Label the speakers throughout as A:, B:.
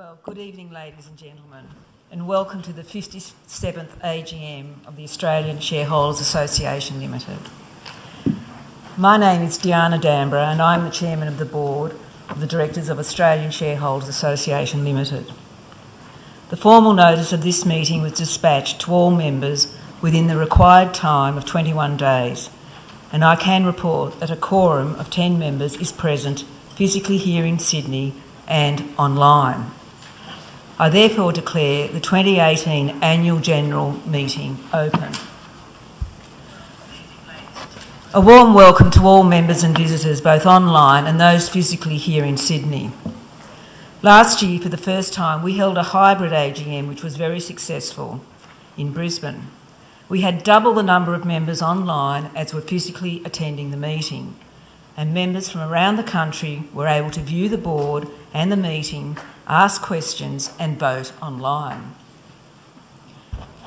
A: Well, good evening, ladies and gentlemen, and welcome to the 57th AGM of the Australian Shareholders Association Limited. My name is Diana Dambra and I'm the Chairman of the Board of the Directors of Australian Shareholders Association Limited. The formal notice of this meeting was dispatched to all members within the required time of 21 days, and I can report that a quorum of 10 members is present physically here in Sydney and online. I therefore declare the 2018 Annual General Meeting open. A warm welcome to all members and visitors, both online and those physically here in Sydney. Last year, for the first time, we held a hybrid AGM, which was very successful in Brisbane. We had double the number of members online as were physically attending the meeting, and members from around the country were able to view the board and the meeting, ask questions and vote online.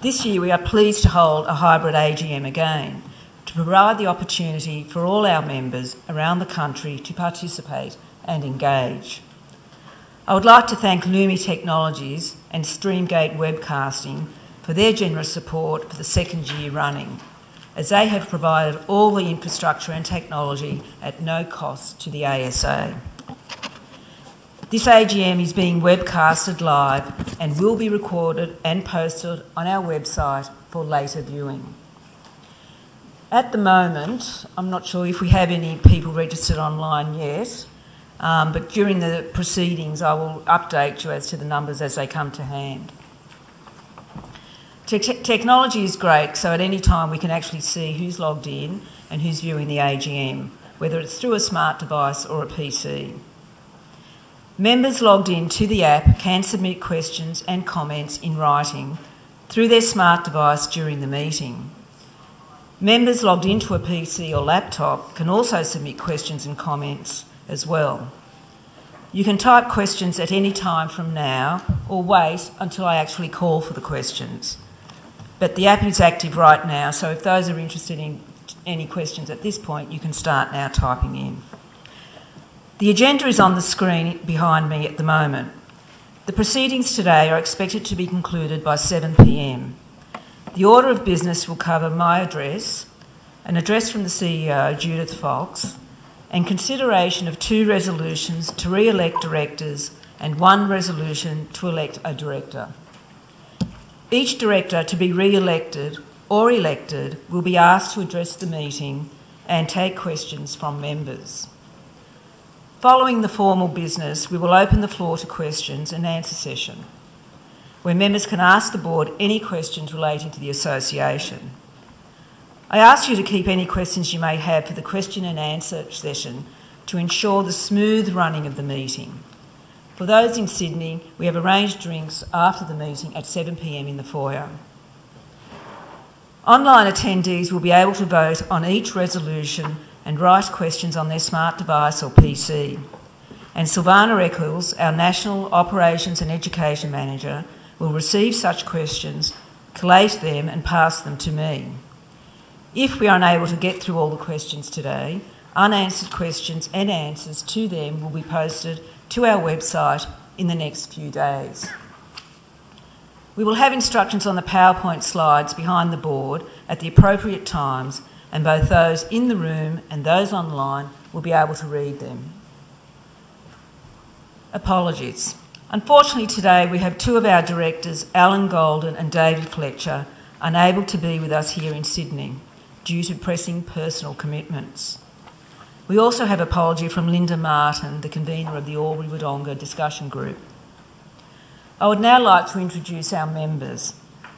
A: This year we are pleased to hold a hybrid AGM again to provide the opportunity for all our members around the country to participate and engage. I would like to thank Lumi Technologies and Streamgate Webcasting for their generous support for the second year running, as they have provided all the infrastructure and technology at no cost to the ASA. This AGM is being webcasted live and will be recorded and posted on our website for later viewing. At the moment, I'm not sure if we have any people registered online yet, but during the proceedings I will update you as to the numbers as they come to hand. Technology is great, so at any time we can actually see who's logged in and who's viewing the AGM, whether it's through a smart device or a PC. Members logged in to the app can submit questions and comments in writing through their smart device during the meeting. Members logged into a PC or laptop can also submit questions and comments as well. You can type questions at any time from now or wait until I actually call for the questions. But the app is active right now, so if those are interested in any questions at this point, you can start now typing in. The agenda is on the screen behind me at the moment. The proceedings today are expected to be concluded by 7 p.m. The order of business will cover my address, an address from the CEO, Judith Fox, and consideration of 2 resolutions to re-elect directors and 1 resolution to elect a director. Each director to be re-elected or elected will be asked to address the meeting and take questions from members. Following the formal business, we will open the floor to questions and answer session, where members can ask the board any questions relating to the association. I ask you to keep any questions you may have for the question and answer session to ensure the smooth running of the meeting. For those in Sydney, we have arranged drinks after the meeting at 7 p.m. in the foyer. Online attendees will be able to vote on each resolution and write questions on their smart device or PC. And Silvana Eccles, our National Operations and Education Manager, will receive such questions, collate them and pass them to me. If we are unable to get through all the questions today, unanswered questions and answers to them will be posted to our website in the next few days. We will have instructions on the PowerPoint slides behind the board at the appropriate times, and both those in the room and those online will be able to read them. Apologies. Unfortunately today we have 2 of our directors, Alan Golden and David Fletcher, unable to be with us here in Sydney due to pressing personal commitments. We also have apology from Linda Martin, the convener of the Albury-Wodonga discussion group. I would now like to introduce our members,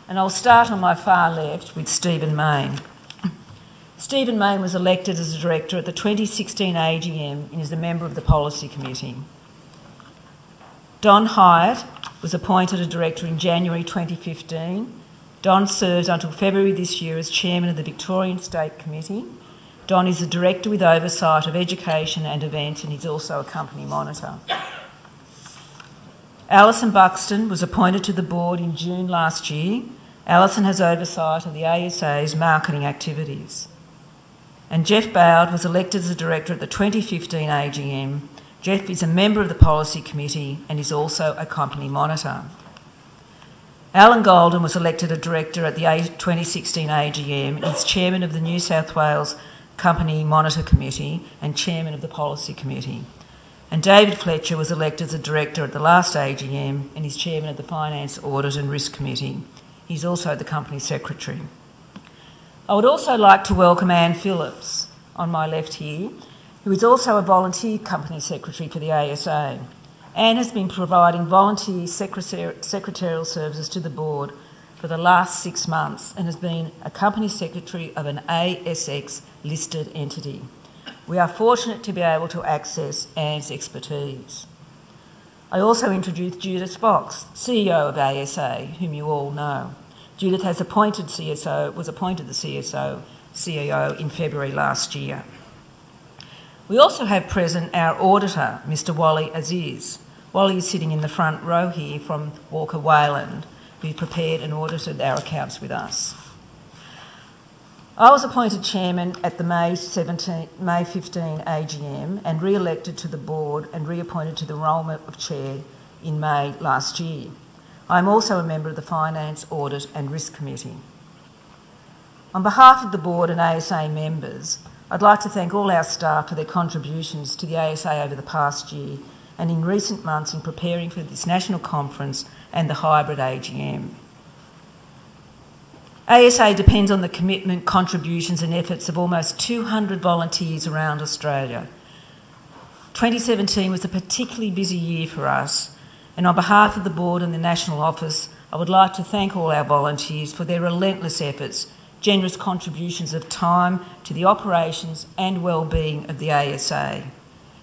A: and I'll start on my far left with Stephen Mayne. Stephen Mayne was elected as a director at the 2016 AGM and is a member of the Policy Committee. Don Hyatt was appointed a director in January 2015. Don serves until February this year as chairman of the Victorian State Committee. Don is a director with oversight of education and events and is also a company monitor. Alison Buxton was appointed to the board in June last year. Alison has oversight of the ASA's marketing activities. And Jeff Bowd was elected as a director at the 2015 AGM. Jeff is a member of the Policy Committee and is also a company monitor. Alan Golden was elected a director at the 2016 AGM and is chairman of the New South Wales Company Monitor Committee and chairman of the Policy Committee. And David Fletcher was elected as a director at the last AGM and is chairman of the Finance, Audit and Risk Committee. He's also the company secretary. I would also like to welcome Anne Phillips on my left here, who is also a volunteer company secretary for the ASA. Anne has been providing volunteer secretarial services to the board for the last 6 months and has been a company secretary of an ASX listed entity. We are fortunate to be able to access Anne's expertise. I also introduced Judith Fox, CEO of ASA, whom you all know. Judith was appointed the CEO in February last year. We also have present our auditor, Mr. Wally Aziz. Wally is sitting in the front row here from Walker Wayland, who prepared and audited our accounts with us. I was appointed chairman at the May 15 AGM and re-elected to the board and reappointed to the role of chair in May last year. I am also a member of the Finance, Audit and Risk Committee. On behalf of the board and ASA members, I'd like to thank all our staff for their contributions to the ASA over the past year and in recent months in preparing for this national conference and the hybrid AGM. ASA depends on the commitment, contributions and efforts of almost 200 volunteers around Australia. 2017 was a particularly busy year for us, and on behalf of the board and the National Office, I would like to thank all our volunteers for their relentless efforts, generous contributions of time to the operations and well-being of the ASA.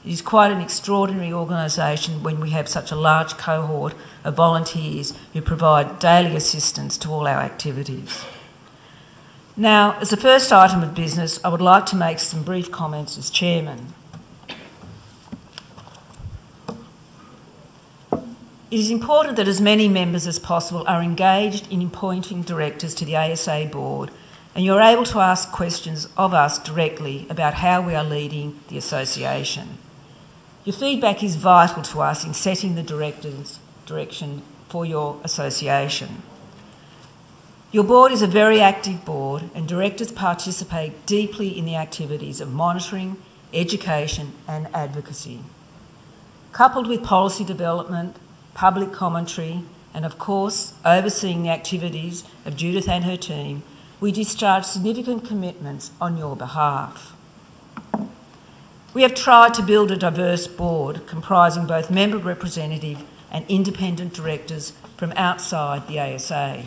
A: It is quite an extraordinary organisation when we have such a large cohort of volunteers who provide daily assistance to all our activities. Now, as the first item of business, I would like to make some brief comments as chairman. It is important that as many members as possible are engaged in appointing directors to the ASA board and you're able to ask questions of us directly about how we are leading the association. Your feedback is vital to us in setting the direction for your association. Your board is a very active board and directors participate deeply in the activities of monitoring, education and advocacy. Coupled with policy development, public commentary and of course overseeing the activities of Judith and her team, we discharge significant commitments on your behalf. We have tried to build a diverse board comprising both member representative and independent directors from outside the ASA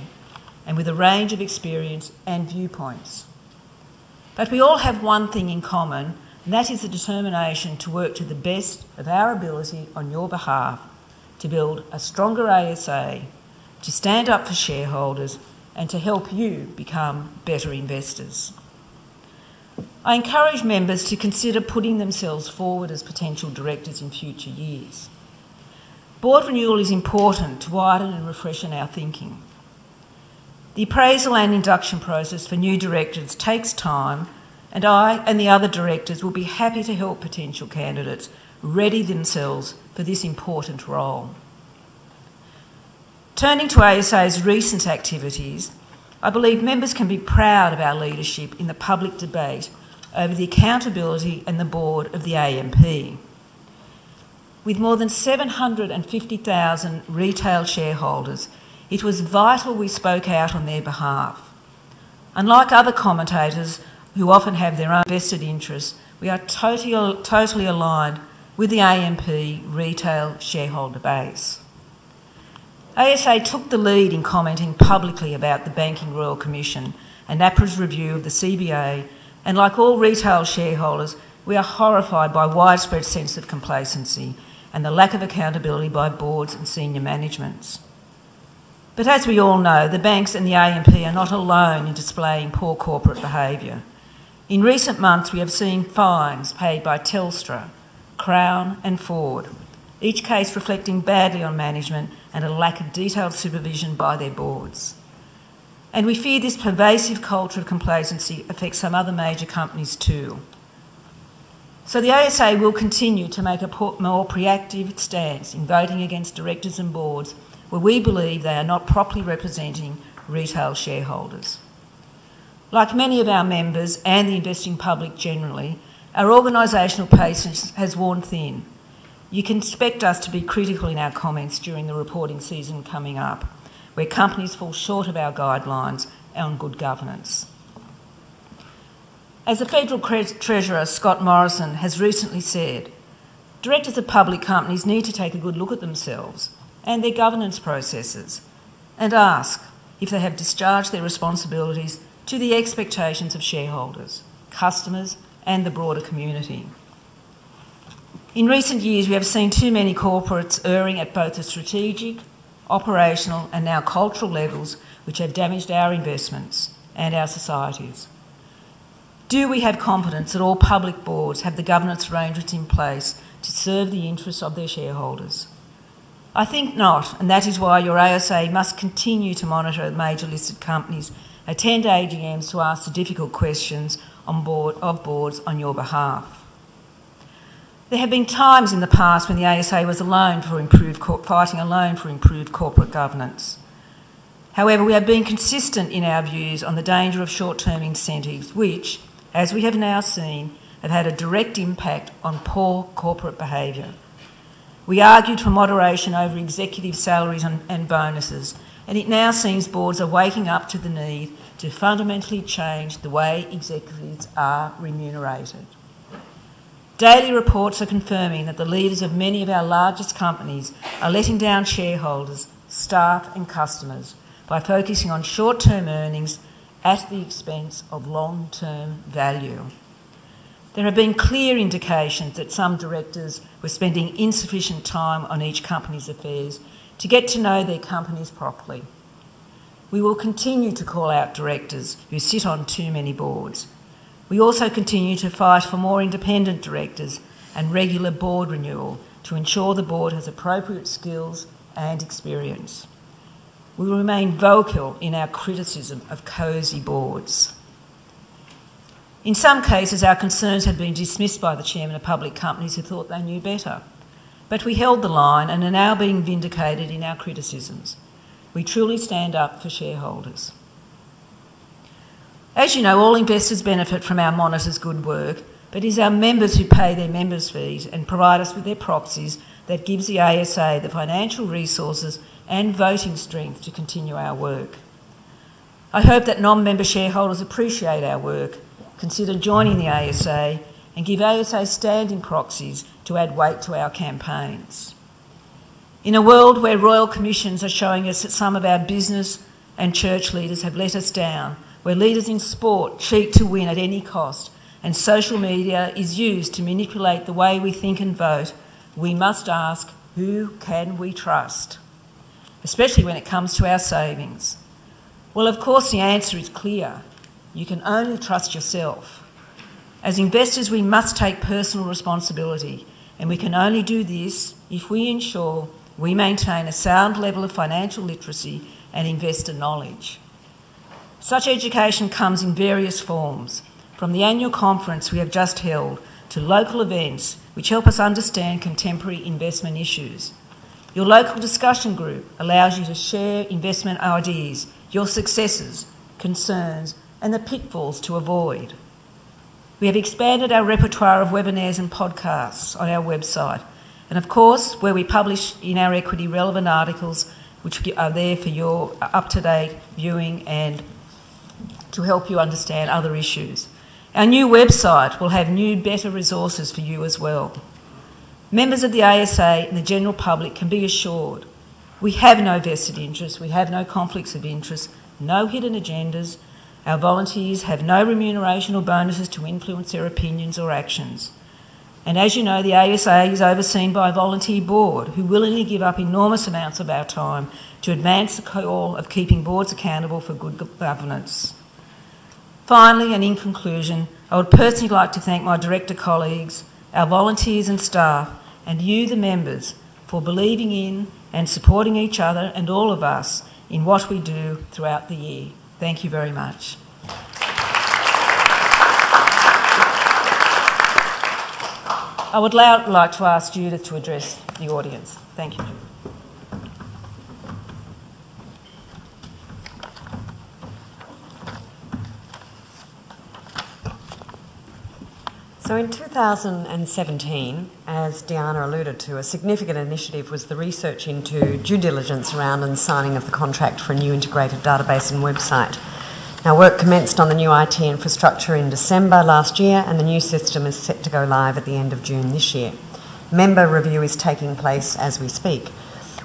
A: and with a range of experience and viewpoints. But we all have one thing in common, and that is the determination to work to the best of our ability on your behalf to build a stronger ASA, to stand up for shareholders and to help you become better investors. I encourage members to consider putting themselves forward as potential directors in future years. Board renewal is important to widen and refreshen our thinking. The appraisal and induction process for new directors takes time, and I and the other directors will be happy to help potential candidates ready themselves for this important role. Turning to ASA's recent activities, I believe members can be proud of our leadership in the public debate over the accountability and the board of the AMP. With more than 750,000 retail shareholders, it was vital we spoke out on their behalf. Unlike other commentators who often have their own vested interests, we are totally aligned with the AMP retail shareholder base. ASA took the lead in commenting publicly about the Banking Royal Commission and APRA's review of the CBA, and like all retail shareholders, we are horrified by widespread sense of complacency and the lack of accountability by boards and senior managements. But as we all know, the banks and the AMP are not alone in displaying poor corporate behaviour. In recent months, we have seen fines paid by Telstra, Crown and Ford, each case reflecting badly on management and a lack of detailed supervision by their boards. And we fear this pervasive culture of complacency affects some other major companies too. So the ASA will continue to make a more proactive stance in voting against directors and boards where we believe they are not properly representing retail shareholders. Like many of our members and the investing public generally, our organisational patience has worn thin. You can expect us to be critical in our comments during the reporting season coming up, where companies fall short of our guidelines on good governance. As the Federal Treasurer, Scott Morrison, has recently said, directors of public companies need to take a good look at themselves and their governance processes and ask if they have discharged their responsibilities to the expectations of shareholders, customers and the broader community. In recent years, we have seen too many corporates erring at both the strategic, operational and now cultural levels which have damaged our investments and our societies. Do we have confidence that all public boards have the governance arrangements in place to serve the interests of their shareholders? I think not, and that is why your ASA must continue to monitor major listed companies, attend AGMs to ask the difficult questions of boards on your behalf. There have been times in the past when the ASA was fighting alone for improved corporate governance. However, we have been consistent in our views on the danger of short-term incentives which, as we have now seen, have had a direct impact on poor corporate behaviour. We argued for moderation over executive salaries and bonuses, and it now seems boards are waking up to the need to fundamentally change the way executives are remunerated. Daily reports are confirming that the leaders of many of our largest companies are letting down shareholders, staff and customers by focusing on short-term earnings at the expense of long-term value. There have been clear indications that some directors were spending insufficient time on each company's affairs to get to know their companies properly. We will continue to call out directors who sit on too many boards. We also continue to fight for more independent directors and regular board renewal to ensure the board has appropriate skills and experience. We will remain vocal in our criticism of cosy boards. In some cases, our concerns have been dismissed by the chairman of public companies who thought they knew better. But we held the line and are now being vindicated in our criticisms. We truly stand up for shareholders. As you know, all investors benefit from our monitors' good work, but it is our members who pay their members' fees and provide us with their proxies that gives the ASA the financial resources and voting strength to continue our work. I hope that non-member shareholders appreciate our work, consider joining the ASA and give ASA standing proxies to add weight to our campaigns. In a world where royal commissions are showing us that some of our business and church leaders have let us down, where leaders in sport cheat to win at any cost and social media is used to manipulate the way we think and vote, we must ask, who can we trust? Especially when it comes to our savings. Well, of course, the answer is clear. You can only trust yourself. As investors, we must take personal responsibility, and we can only do this if we ensure we maintain a sound level of financial literacy and investor knowledge. Such education comes in various forms, from the annual conference we have just held to local events which help us understand contemporary investment issues. Your local discussion group allows you to share investment ideas, your successes, concerns, and the pitfalls to avoid. We have expanded our repertoire of webinars and podcasts on our website, and of course, where we publish in our equity relevant articles which are there for your up-to-date viewing and to help you understand other issues. Our new website will have new, better resources for you as well. Members of the ASA and the general public can be assured we have no vested interests, we have no conflicts of interest, no hidden agendas. Our volunteers have no remuneration or bonuses to influence their opinions or actions. And as you know, the ASA is overseen by a volunteer board who willingly give up enormous amounts of our time to advance the call of keeping boards accountable for good governance. Finally, and in conclusion, I would personally like to thank my director colleagues, our volunteers and staff, and you, the members, for believing in and supporting each other and all of us in what we do throughout the year. Thank you very much. I would now like to ask Judith to address the audience. Thank you.
B: So in 2017, as Diana alluded to, a significant initiative was the research into due diligence around and signing of the contract for a new integrated database and website. Now, work commenced on the new IT infrastructure in December last year, and the new system is set to go live at the end of June this year. Member review is taking place as we speak.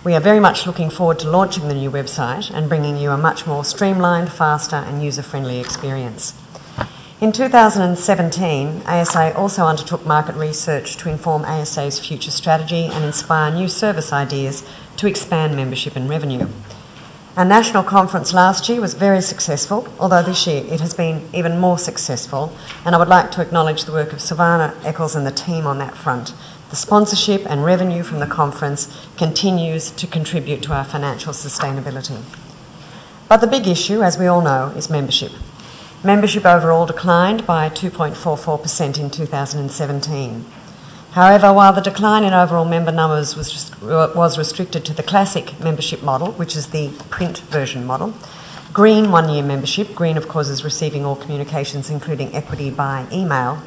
B: We are very much looking forward to launching the new website and bringing you a much more streamlined, faster and user-friendly experience. In 2017, ASA also undertook market research to inform ASA's future strategy and inspire new service ideas to expand membership and revenue. Our national conference last year was very successful, although this year it has been even more successful, and I would like to acknowledge the work of Savannah Eccles and the team on that front. The sponsorship and revenue from the conference continues to contribute to our financial sustainability. But the big issue, as we all know, is membership. Membership overall declined by 2.44% in 2017. However, while the decline in overall member numbers was restricted to the classic membership model, which is the print version model, green one-year membership, green of course is receiving all communications including equity by email,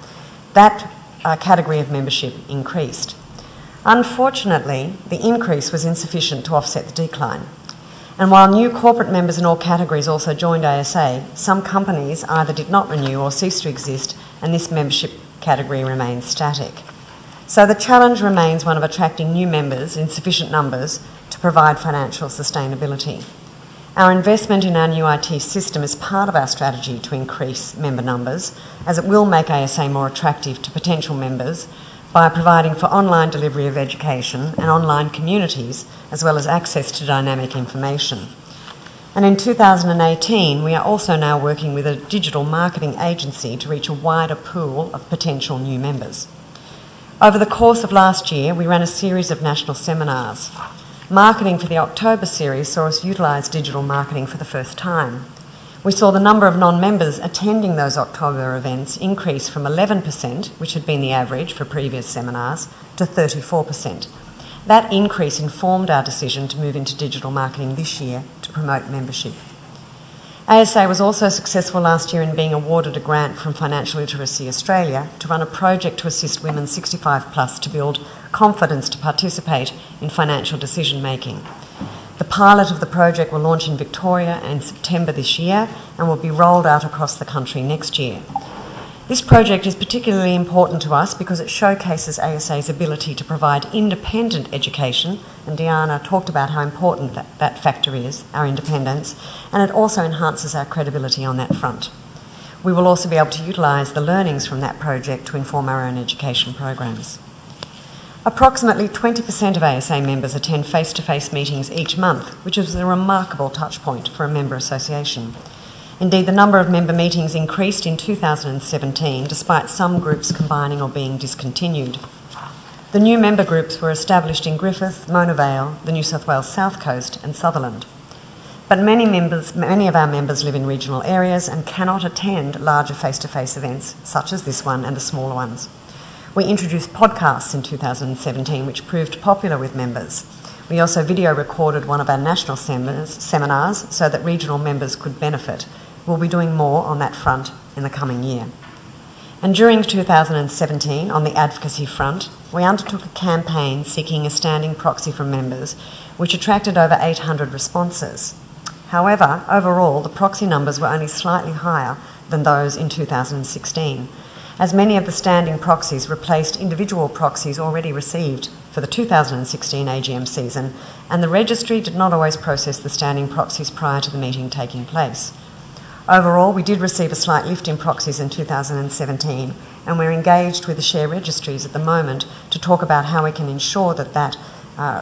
B: that category of membership increased. Unfortunately, the increase was insufficient to offset the decline. And while new corporate members in all categories also joined ASA, some companies either did not renew or ceased to exist, and this membership category remains static. So the challenge remains one of attracting new members in sufficient numbers to provide financial sustainability. Our investment in our new IT system is part of our strategy to increase member numbers, as it will make ASA more attractive to potential members by providing for online delivery of education and online communities, as well as access to dynamic information. And in 2018, we are also now working with a digital marketing agency to reach a wider pool of potential new members. Over the course of last year, we ran a series of national seminars. Marketing for the October series saw us utilise digital marketing for the first time. We saw the number of non-members attending those October events increase from 11%, which had been the average for previous seminars, to 34%. That increase informed our decision to move into digital marketing this year to promote membership. ASA was also successful last year in being awarded a grant from Financial Literacy Australia to run a project to assist women 65+ to build confidence to participate in financial decision making. The pilot of the project will launch in Victoria in September this year and will be rolled out across the country next year. This project is particularly important to us because it showcases ASA's ability to provide independent education, and Diana talked about how important that factor is, our independence, and it also enhances our credibility on that front. We will also be able to utilise the learnings from that project to inform our own education programs. Approximately 20% of ASA members attend face-to-face meetings each month, which is a remarkable touchpoint for a member association. Indeed, the number of member meetings increased in 2017, despite some groups combining or being discontinued. The new member groups were established in Griffith, Mona Vale, the New South Wales South Coast and Sutherland. But many of our members live in regional areas and cannot attend larger face-to-face events, such as this one and the smaller ones. We introduced podcasts in 2017, which proved popular with members. We also video recorded one of our national seminars so that regional members could benefit. We'll be doing more on that front in the coming year. And during 2017, on the advocacy front, we undertook a campaign seeking a standing proxy from members, which attracted over 800 responses. However, overall, the proxy numbers were only slightly higher than those in 2016, as many of the standing proxies replaced individual proxies already received for the 2016 AGM season, and the registry did not always process the standing proxies prior to the meeting taking place. Overall, we did receive a slight lift in proxies in 2017, and we're engaged with the share registries at the moment to talk about how we can ensure that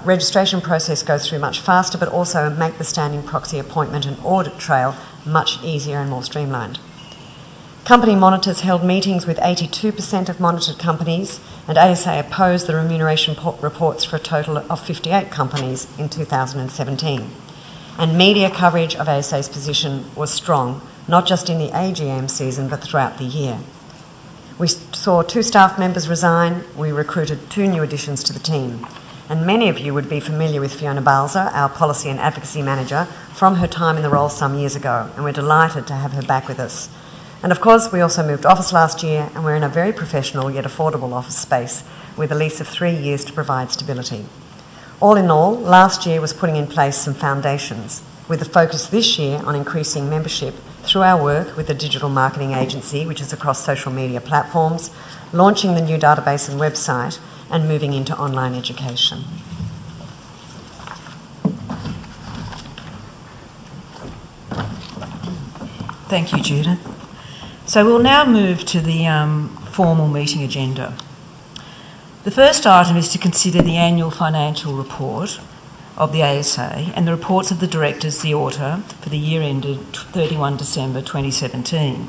B: registration process goes through much faster, but also make the standing proxy appointment and audit trail much easier and more streamlined. Company monitors held meetings with 82% of monitored companies, and ASA opposed the remuneration reports for a total of 58 companies in 2017. And media coverage of ASA's position was strong, not just in the AGM season but throughout the year. We saw 2 staff members resign. We recruited 2 new additions to the team. And many of you would be familiar with Fiona Balzer, our Policy and Advocacy Manager, from her time in the role some years ago, and we're delighted to have her back with us. And of course, we also moved office last year, and we're in a very professional yet affordable office space with a lease of 3 years to provide stability. All in all, last year was putting in place some foundations, with the focus this year on increasing membership through our work with the digital marketing agency, which is across social media platforms, launching the new database and website, and moving into online education.
A: Thank you, Judith. So we'll now move to the formal meeting agenda. The first item is to consider the annual financial report of the ASA and the reports of the directors, the auditor, for the year ended 31 December 2017.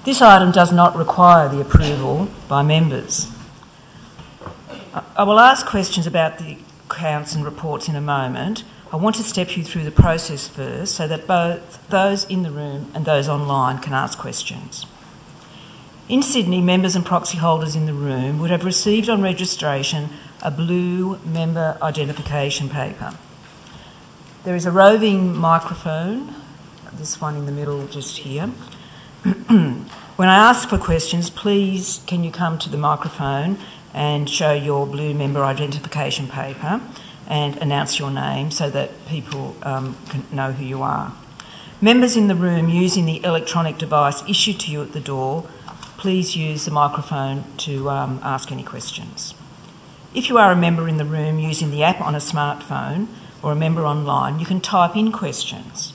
A: This item does not require the approval by members. I will ask questions about the accounts and reports in a moment. I want to step you through the process first so that both those in the room and those online can ask questions. In Sydney, members and proxy holders in the room would have received on registration a blue member identification paper. There is a roving microphone, this one in the middle just here. When I ask for questions, please can you come to the microphone and show your blue member identification paper and announce your name so that people can know who you are. Members in the room using the electronic device issued to you at the door, please use the microphone to ask any questions. If you are a member in the room using the app on a smartphone or a member online, you can type in questions.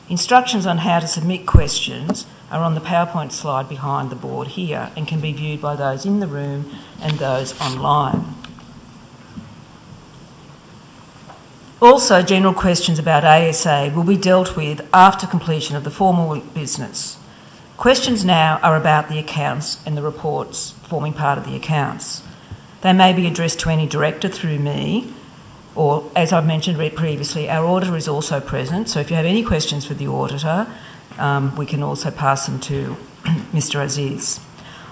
A: Instructions on how to submit questions are on the PowerPoint slide behind the board here and can be viewed by those in the room and those online. Also, general questions about ASA will be dealt with after completion of the formal business. Questions now are about the accounts and the reports forming part of the accounts. They may be addressed to any director through me, or, as I've mentioned previously, our auditor is also present, so if you have any questions for the auditor, we can also pass them to Mr Aziz.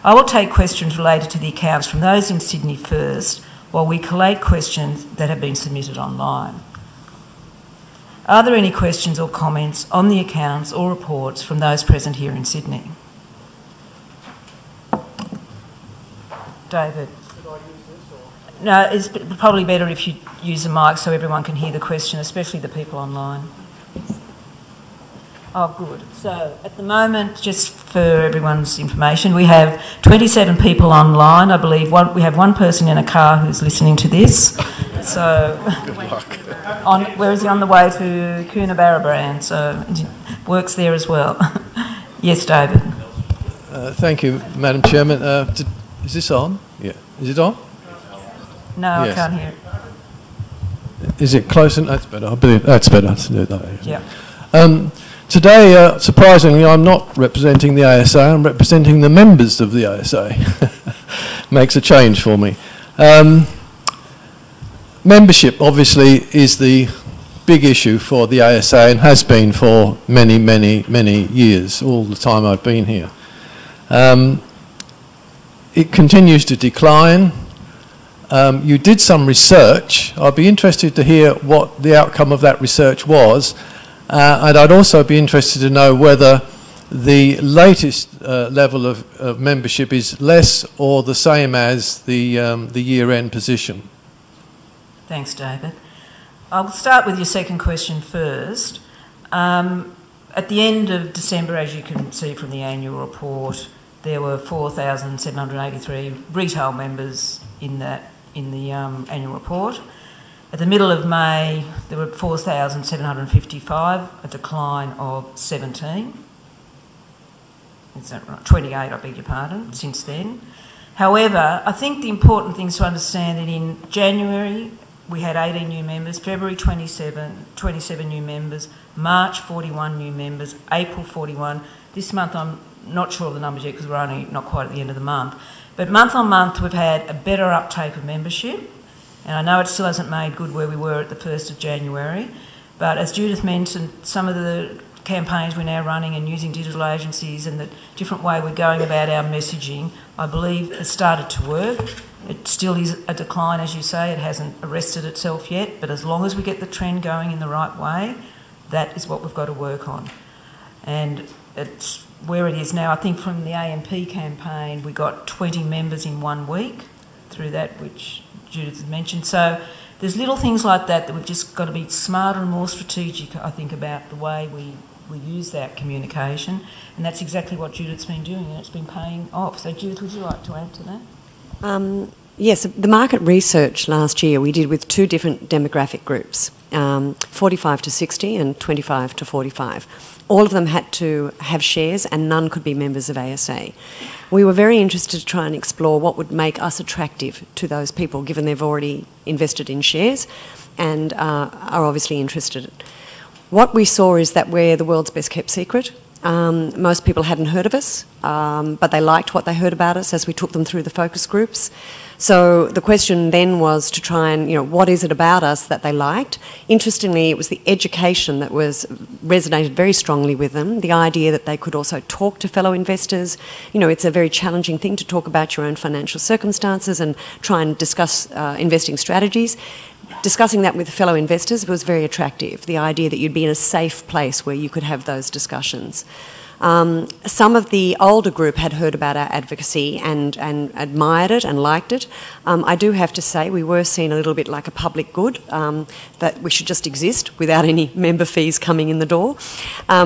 A: I will take questions related to the accounts from those in Sydney first, while we collate questions that have been submitted online. Are there any questions or comments on the accounts or reports from those present here in Sydney? David?
C: Should I use this or?
A: No, it's probably better if you use the mic so everyone can hear the question, especially the people online. Oh, good. So at the moment, just for everyone's information, we have 27 people online. I believe we have one person in a car who's listening to this. So,
C: good luck.
A: Where is he? On the way to Coonabarabran, so works there as well. Yes, David.
C: Thank you, Madam Chairman. Is this on? Yeah. Is it on?
A: No,
C: Yes.
A: I can't hear it.
C: Is it close? That's better. That's better.
A: Yeah.
C: Today, surprisingly, I'm not representing the ASA. I'm representing the members of the ASA. Makes a change for me. Membership, obviously, is the big issue for the ASA and has been for many, many, many years, all the time I've been here. It continues to decline. You did some research. I'd be interested to hear what the outcome of that research was. And I'd also be interested to know whether the latest level of membership is less or the same as the year-end position.
A: Thanks, David. I'll start with your second question first. At the end of December, as you can see from the annual report, there were 4,783 retail members in the annual report. At the middle of May, there were 4,755, a decline of 17. Is that right? 28, I beg your pardon, since then. However, I think the important thing is to understand that in January, we had 18 new members, February 27 new members, March 41 new members, April 41. This month I'm not sure of the numbers yet because we're only not quite at the end of the month. But month on month we've had a better uptake of membership. And I know it still hasn't made good where we were at the 1st of January, but as Judith mentioned, some of the campaigns we're now running and using digital agencies and the different way we're going about our messaging, I believe it started to work. It still is a decline, as you say. It hasn't arrested itself yet, but as long as we get the trend going in the right way, that is what we've got to work on. And it's where it is now. I think from the AMP campaign, we got 20 members in 1 week through that, which Judith has mentioned. So there's little things like that we've just got to be smarter and more strategic, I think, about the way we use that communication. And that's exactly what Judith's been doing, and it's been paying off. So Judith, would you like to add to that?
B: Yes, the market research last year we did with 2 different demographic groups, 45 to 60 and 25 to 45. All of them had to have shares and none could be members of ASA. We were very interested to try and explore what would make us attractive to those people, given they've already invested in shares and are obviously interested. What we saw is that we're the world's best kept secret. Most people hadn't heard of us, but they liked what they heard about us as we took them through the focus groups. So the question then was to try and, what is it about us that they liked? Interestingly, it was the education that resonated very strongly with them, the idea that they could also talk to fellow investors. It's a very challenging thing to talk about your own financial circumstances and try and discuss investing strategies. Discussing that with fellow investors was very attractive, the idea that you'd be in a safe place where you could have those discussions. Some of the older group had heard about our advocacy and admired it and liked it. I do have to say we were seen a little bit like a public good, that we should just exist without any member fees coming in the door.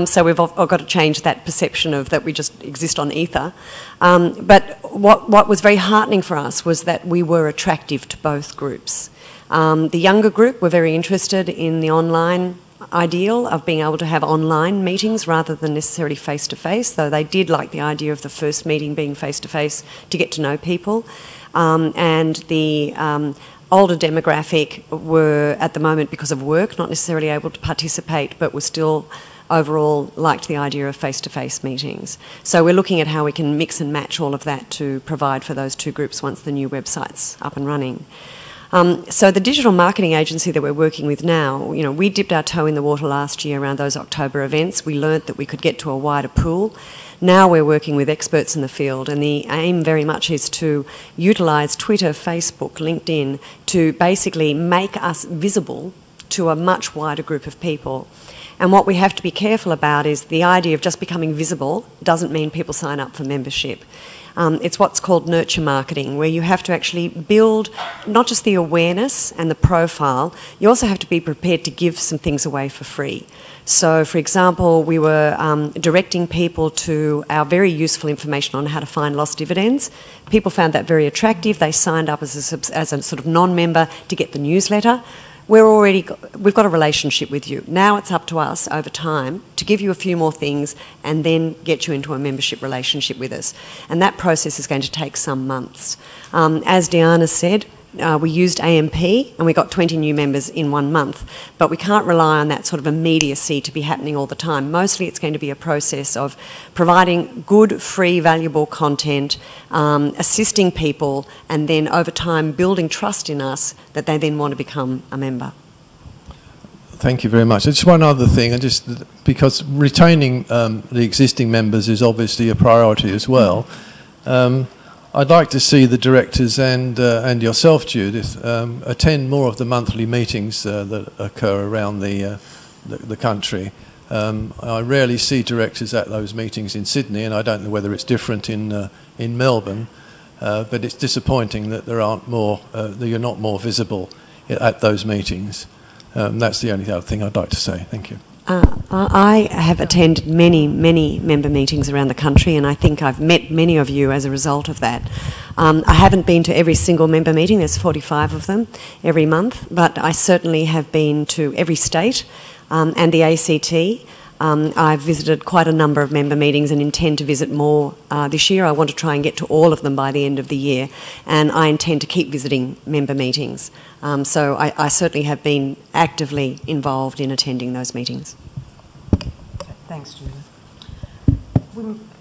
B: So we've got to change that perception of that we just exist on ether. But what was very heartening for us was that we were attractive to both groups. The younger group were very interested in the online ideal of being able to have online meetings rather than necessarily face-to-face, though they did like the idea of the first meeting being face-to-face to get to know people. And the older demographic were, at the moment, because of work, not necessarily able to participate, but were still overall liked the idea of face-to-face meetings. So we're looking at how we can mix and match all of that to provide for those 2 groups once the new website's up and running. So the digital marketing agency that we're working with now, we dipped our toe in the water last year around those October events. We learnt that we could get to a wider pool. Now we're working with experts in the field, and the aim very much is to utilise Twitter, Facebook, LinkedIn to basically make us visible to a much wider group of people. And what we have to be careful about is the idea of just becoming visible doesn't mean people sign up for membership. It's what's called nurture marketing, where you have to actually build not just the awareness and the profile, you also have to be prepared to give some things away for free. So, for example, we were directing people to our very useful information on how to find lost dividends. People found that very attractive. They signed up as a sort of non-member to get the newsletter. We've got a relationship with you. Now it's up to us over time to give you a few more things and then get you into a membership relationship with us. And that process is going to take some months. As Diana said, we used AMP and we got 20 new members in 1 month, but we can't rely on that sort of immediacy to be happening all the time. Mostly it's going to be a process of providing good, free, valuable content, assisting people, and then over time building trust in us that they then want to become a member.
C: Thank you very much. Just one other thing, because retaining the existing members is obviously a priority as well. I'd like to see the directors and yourself, Judith, attend more of the monthly meetings that occur around the country. I rarely see directors at those meetings in Sydney, and I don't know whether it's different in Melbourne, but it's disappointing that that you're not more visible at those meetings. That's the only other thing I'd like to say. Thank you.
B: I have attended many member meetings around the country, and I think I've met many of you as a result of that. I haven't been to every single member meeting, there's 45 of them every month, but I certainly have been to every state and the ACT. I've visited quite a number of member meetings and intend to visit more this year. I want to try and get to all of them by the end of the year, and I intend to keep visiting member meetings. So I certainly have been actively involved in attending those meetings.
A: Thanks, Judith.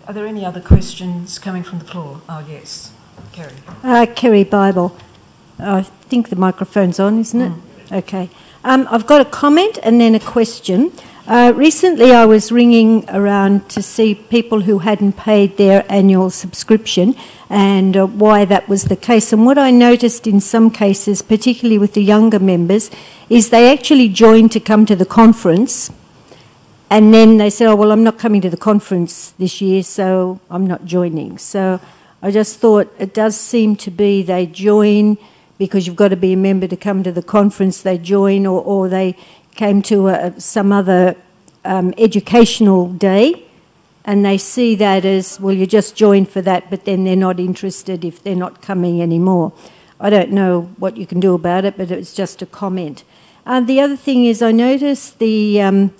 A: Are there any other questions coming from the floor? Oh, yes. Kerry.
D: Kerry Bible. I think the microphone's on, isn't it? Okay. I've got a comment and then a question. Recently I was ringing around to see people who hadn't paid their annual subscription and why that was the case. And what I noticed in some cases, particularly with the younger members, is they actually joined to come to the conference, and then they said, oh, well, I'm not coming to the conference this year, so I'm not joining. So I just thought it does seem to be they join because you've got to be a member to come to the conference, they join, or they came to some other educational day, and they see that as, well, you just joined for that, but then they're not interested if they're not coming anymore. I don't know what you can do about it, but it's just a comment. The other thing is I noticed the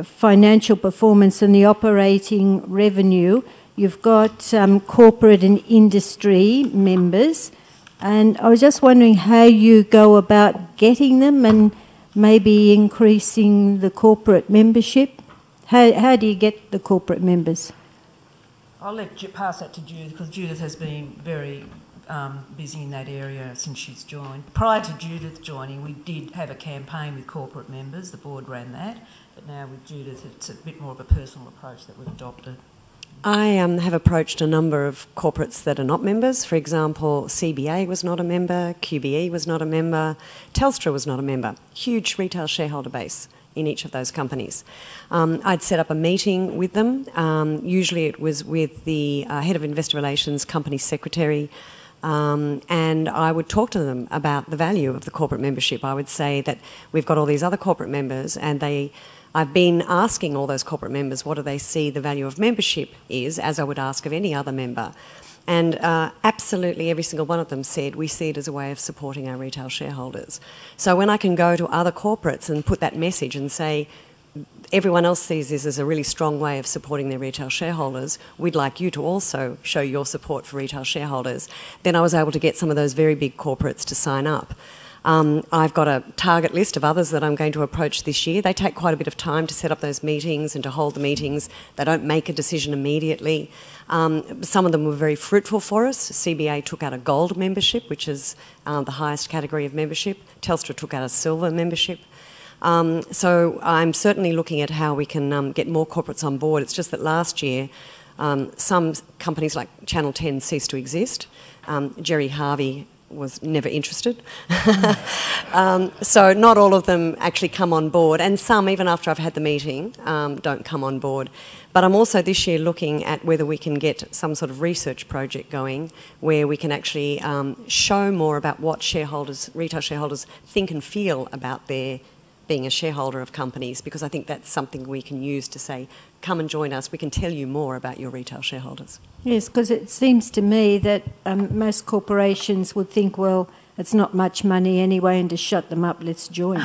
D: financial performance and the operating revenue. You've got corporate and industry members, and I was just wondering how you go about getting them and maybe increasing the corporate membership. How do you get the corporate members?
A: I'll pass that to Judith, because Judith has been very busy in that area since she's joined. Prior to Judith joining, we did have a campaign with corporate members. The board ran that. But now with Judith, it's a bit more of a personal approach that we've adopted.
B: I have approached a number of corporates that are not members. For example, CBA was not a member, QBE was not a member, Telstra was not a member. Huge retail shareholder base in each of those companies. I'd set up a meeting with them. Usually it was with the head of investor relations, company secretary, and I would talk to them about the value of the corporate membership. I would say that we've got all these other corporate members, and I've been asking all those corporate members what do they see the value of membership is, as I would ask of any other member. And absolutely every single one of them said, we see it as a way of supporting our retail shareholders. So when I can go to other corporates and put that message and say, everyone else sees this as a really strong way of supporting their retail shareholders, we'd like you to also show your support for retail shareholders, then I was able to get some of those very big corporates to sign up. I've got a target list of others that I'm going to approach this year. They take quite a bit of time to set up those meetings and to hold the meetings. They don't make a decision immediately. Some of them were very fruitful for us. CBA took out a gold membership, which is the highest category of membership. Telstra took out a silver membership. So I'm certainly looking at how we can get more corporates on board. It's just that last year some companies like Channel 10 ceased to exist. Jerry Harvey was never interested. So not all of them actually come on board, and some, even after I've had the meeting, don't come on board. But I'm also this year looking at whether we can get some sort of research project going where we can actually show more about what shareholders, retail shareholders, think and feel about their being a shareholder of companies, because I think that's something we can use to say, come and join us, we can tell you more about your retail shareholders.
D: Yes, because it seems to me that most corporations would think, well, it's not much money anyway, and to shut them up, let's join.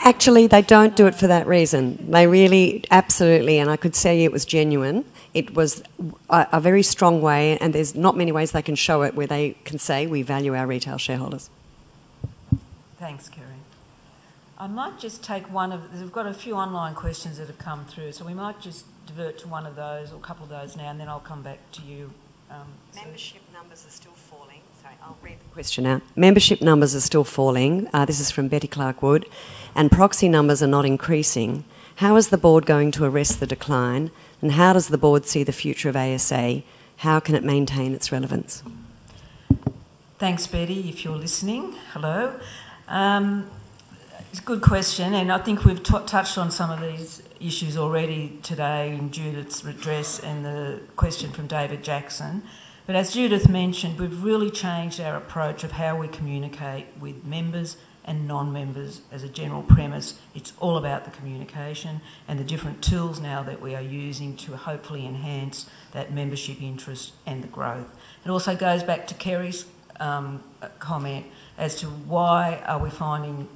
B: Actually, they don't do it for that reason. They really, absolutely, and I could say it was genuine. It was a very strong way, and there's not many ways they can show it where they can say, we value our retail shareholders.
A: Thanks, Kerry. I might just take one of... We've got a few online questions that have come through, so we might just divert to one of those or a couple of those now, and then I'll come back to you.
B: Membership numbers are still falling. Sorry, I'll read the question out. Membership numbers are still falling. This is from Betty Clark-Wood. And proxy numbers are not increasing. How is the board going to arrest the decline? And how does the board see the future of ASA? How can it maintain its relevance?
A: Thanks, Betty, if you're listening. Hello. It's a good question, and I think we've touched on some of these issues already today in Judith's address and the question from David Jackson. But as Judith mentioned, we've really changed our approach of how we communicate with members and non-members as a general premise. It's all about the communication and the different tools now that we are using to hopefully enhance that membership interest and the growth. It also goes back to Kerry's comment as to why are we finding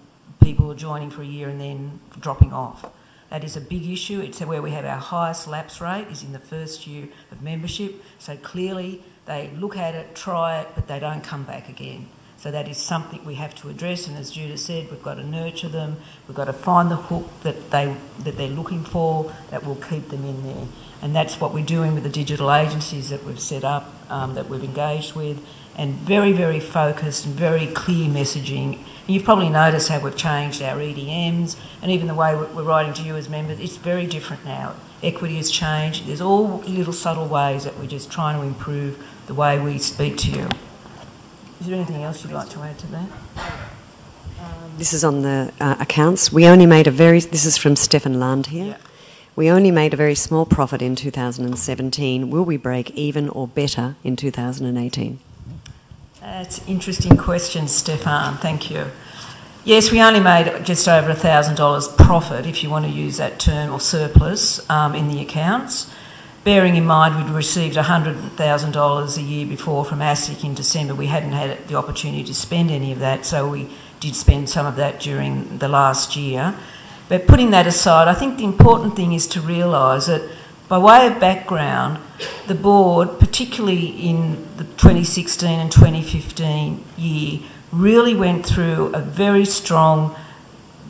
A: people joining for a year and then dropping off. That is a big issue. It's where we have our highest lapse rate is in the first year of membership. So clearly they look at it, try it, but they don't come back again. So that is something we have to address, and as Judith said, we've got to nurture them, we've got to find the hook that they're looking for that will keep them in there. And that's what we're doing with the digital agencies that we've set up, that we've engaged with, and very, very focused and very clear messaging. And you've probably noticed how we've changed our EDMs and even the way we're writing to you as members. It's very different now. Equity has changed. There's all little subtle ways that we're just trying to improve the way we speak to you. Is there anything else you'd like to add to that?
B: This is on the accounts. We only made this is from Stefan Land here.
A: Yeah.
B: We only made a very small profit in 2017. Will we break even or better in 2018?
A: That's an interesting question, Stefan. Thank you. Yes, we only made just over $1,000 profit, if you want to use that term, or surplus in the accounts. Bearing in mind we'd received $100,000 a year before from ASIC in December. We hadn't had the opportunity to spend any of that, so we did spend some of that during the last year. But putting that aside, I think the important thing is to realise that by way of background, the board, particularly in the 2016 and 2015 year, really went through a very strong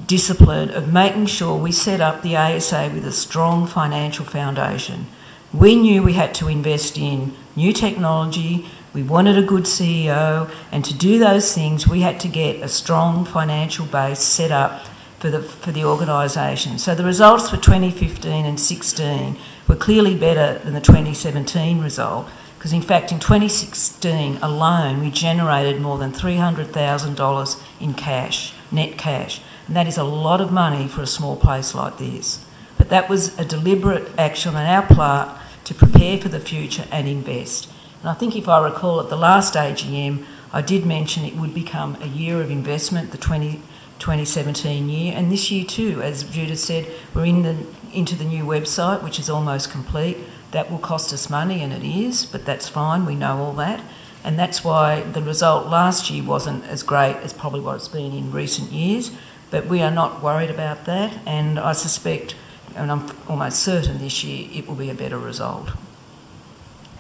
A: discipline of making sure we set up the ASA with a strong financial foundation. We knew we had to invest in new technology, we wanted a good CEO, and to do those things we had to get a strong financial base set up for the organisation. So the results for 2015 and 16 were clearly better than the 2017 result, because in fact in 2016 alone we generated more than $300,000 in cash, net cash, and that is a lot of money for a small place like this. But that was a deliberate action on our part to prepare for the future and invest. And I think if I recall at the last AGM, I did mention it would become a year of investment, the 2017 year, and this year too, as Judith said, we're into the new website, which is almost complete. That will cost us money, and it is, but that's fine, we know all that. And that's why the result last year wasn't as great as probably what it's been in recent years, but we are not worried about that, and I suspect, and I'm almost certain this year, it will be a better result.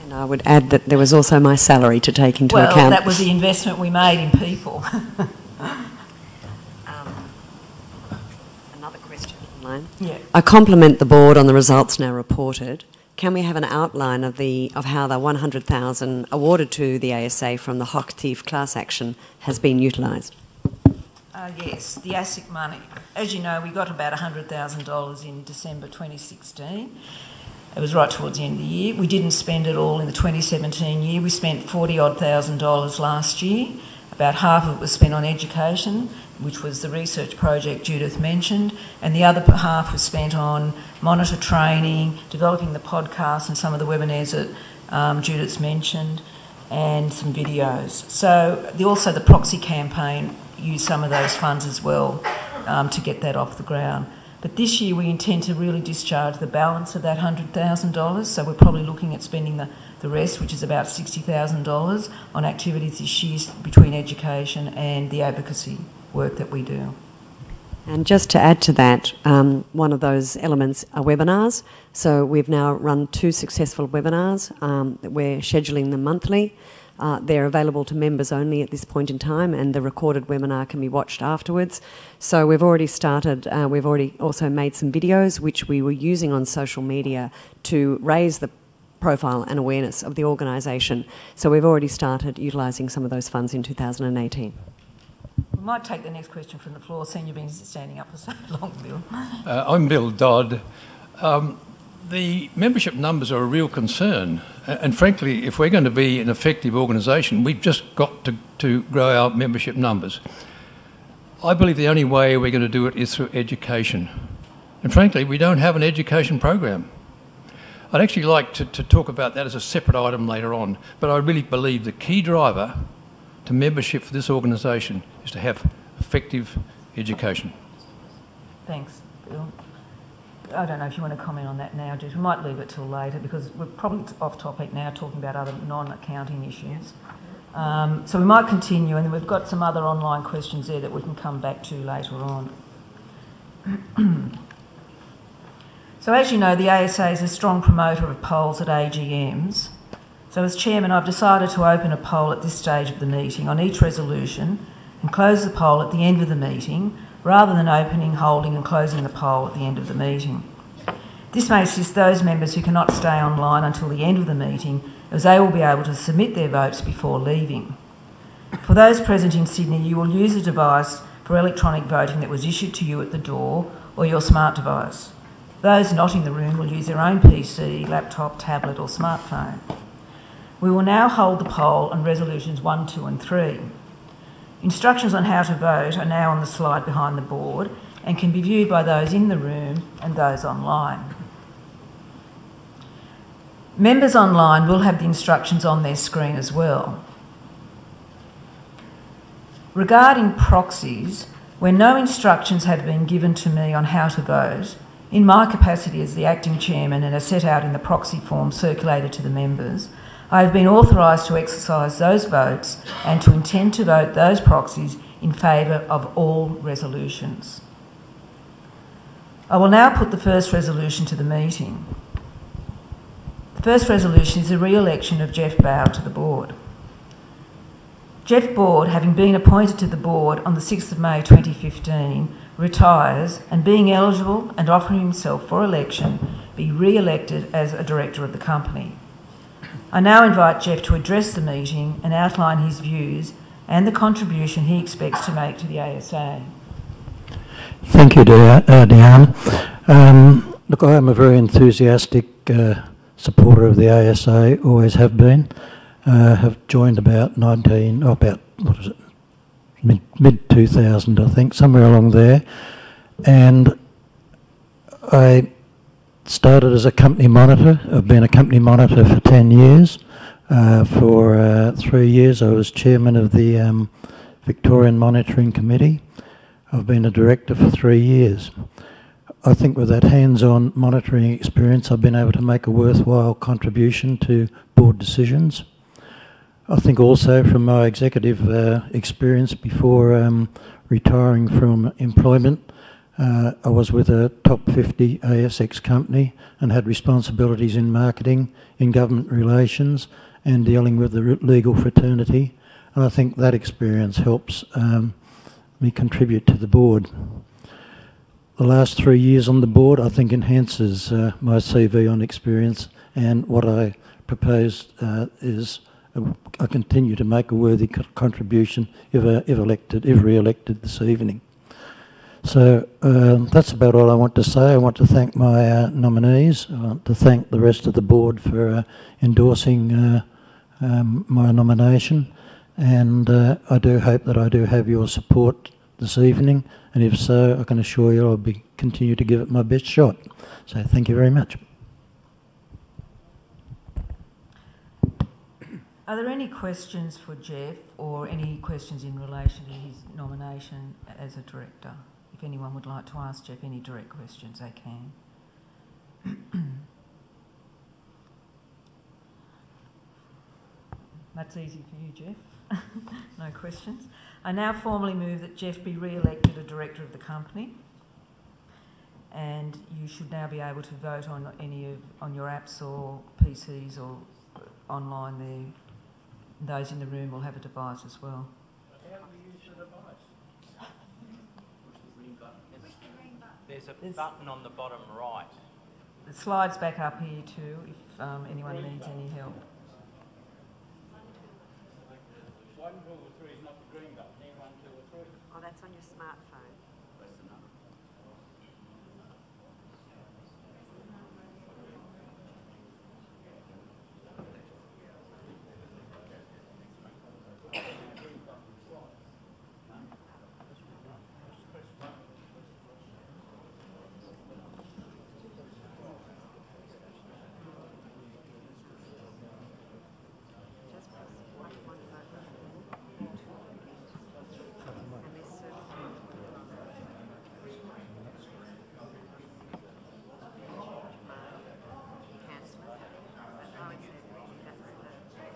B: And I would add that there was also my salary to take into account.
A: Well, that was the investment we made in people.
B: Another question online.
A: Yeah.
B: I compliment the board on the results now reported. Can we have an outline of how the $100,000 awarded to the ASA from the Hochtief class action has been utilised?
A: Yes, the ASIC money. As you know, we got about $100,000 in December 2016. It was right towards the end of the year. We didn't spend it all in the 2017 year. We spent $40,000 last year. About half of it was spent on education, which was the research project Judith mentioned, and the other half was spent on monitor training, developing the podcast and some of the webinars that Judith's mentioned, and some videos. So also the proxy campaign used some of those funds as well to get that off the ground. But this year we intend to really discharge the balance of that $100,000, so we're probably looking at spending the rest, which is about $60,000, on activities this year between education and the advocacy work that we do.
B: And just to add to that, one of those elements are webinars. So we've now run 2 successful webinars. We're scheduling them monthly. They're available to members only at this point in time, and the recorded webinar can be watched afterwards. So we've already started, we've already also made some videos which we were using on social media to raise the profile and awareness of the organisation. So we've already started utilising some of those funds in 2018.
A: We might take the next question from the floor, seeing you've been standing up for so long, Bill.
C: I'm Bill Dodd. The membership numbers are a real concern, and frankly, if we're going to be an effective organisation, we've just got to grow our membership numbers. I believe the only way we're going to do it is through education, and frankly, we don't have an education program. I'd actually like to talk about that as a separate item later on, but I really believe the key driver to membership for this organisation is to have effective education.
A: Thanks, Bill. I don't know if you want to comment on that now, Judith. We might leave it till later because we're probably off topic now, talking about other non-accounting issues. So we might continue, and then we've got some other online questions there that we can come back to later on. So as you know, the ASA is a strong promoter of polls at AGMs. So as chairman, I've decided to open a poll at this stage of the meeting on each resolution and close the poll at the end of the meeting, rather than opening, holding and closing the poll at the end of the meeting. This may assist those members who cannot stay online until the end of the meeting, as they will be able to submit their votes before leaving. For those present in Sydney, you will use a device for electronic voting that was issued to you at the door or your smart device. Those not in the room will use their own PC, laptop, tablet or smartphone. We will now hold the poll on resolutions 1, 2 and 3. Instructions on how to vote are now on the slide behind the board and can be viewed by those in the room and those online. Members online will have the instructions on their screen as well. Regarding proxies, where no instructions have been given to me on how to vote, in my capacity as the acting chairman and as set out in the proxy form circulated to the members, I have been authorised to exercise those votes and to intend to vote those proxies in favour of all resolutions. I will now put the first resolution to the meeting. The first resolution is the re-election of Jeff Bowe to the board. Jeff Board, having been appointed to the board on the 6th of May 2015, retires and, being eligible and offering himself for election, be re-elected as a director of the company. I now invite Jeff to address the meeting and outline his views and the contribution he expects to make to the ASA.
E: Thank you, Deanne. Look, I am a very enthusiastic supporter of the ASA, always have been. Have joined about mid-2000, I think, somewhere along there. And I started as a company monitor. I've been a company monitor for 10 years. For 3 years I was chairman of the Victorian Monitoring Committee. I've been a director for 3 years. I think with that hands-on monitoring experience I've been able to make a worthwhile contribution to board decisions. I think also from my executive experience before retiring from employment, I was with a top 50 ASX company and had responsibilities in marketing, in government relations and dealing with the legal fraternity, and I think that experience helps me contribute to the board. The last 3 years on the board I think enhances my CV on experience, and what I propose is I continue to make a worthy contribution if re-elected this evening. So that's about all I want to say. I want to thank my nominees. I want to thank the rest of the board for endorsing my nomination, and I do hope that I do have your support this evening, and if so, I can assure you I'll continue to give it my best shot. So thank you very much.
A: Are there any questions for Jeff or any questions in relation to his nomination as a director? If anyone would like to ask Jeff any direct questions, they can. That's easy for you, Jeff. No questions. I now formally move that Jeff be re-elected a director of the company, and you should now be able to vote on on your apps or PCs or online there. Those in the room will have a device as well.
C: How do we use the device?
F: There's a button on the bottom right.
A: The slide's back up here too, if anyone needs any help.
C: 1, 2 or 3 is not the green button. 1, 2 or 3.
B: Oh, that's on your smartphone.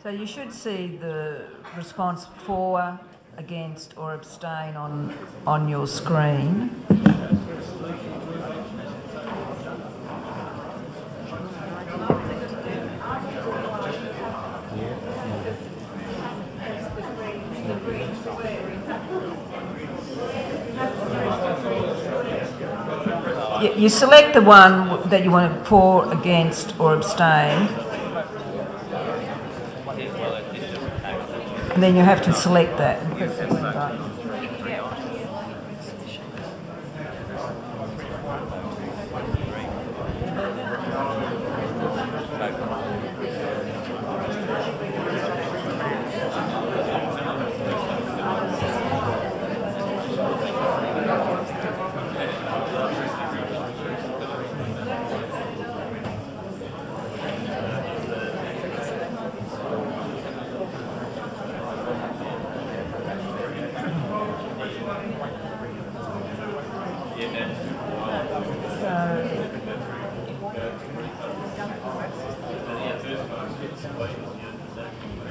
A: So you should see the response for, against or abstain on your screen. You select the one that you want to for, against or abstain. And then you have to select that and press the green button.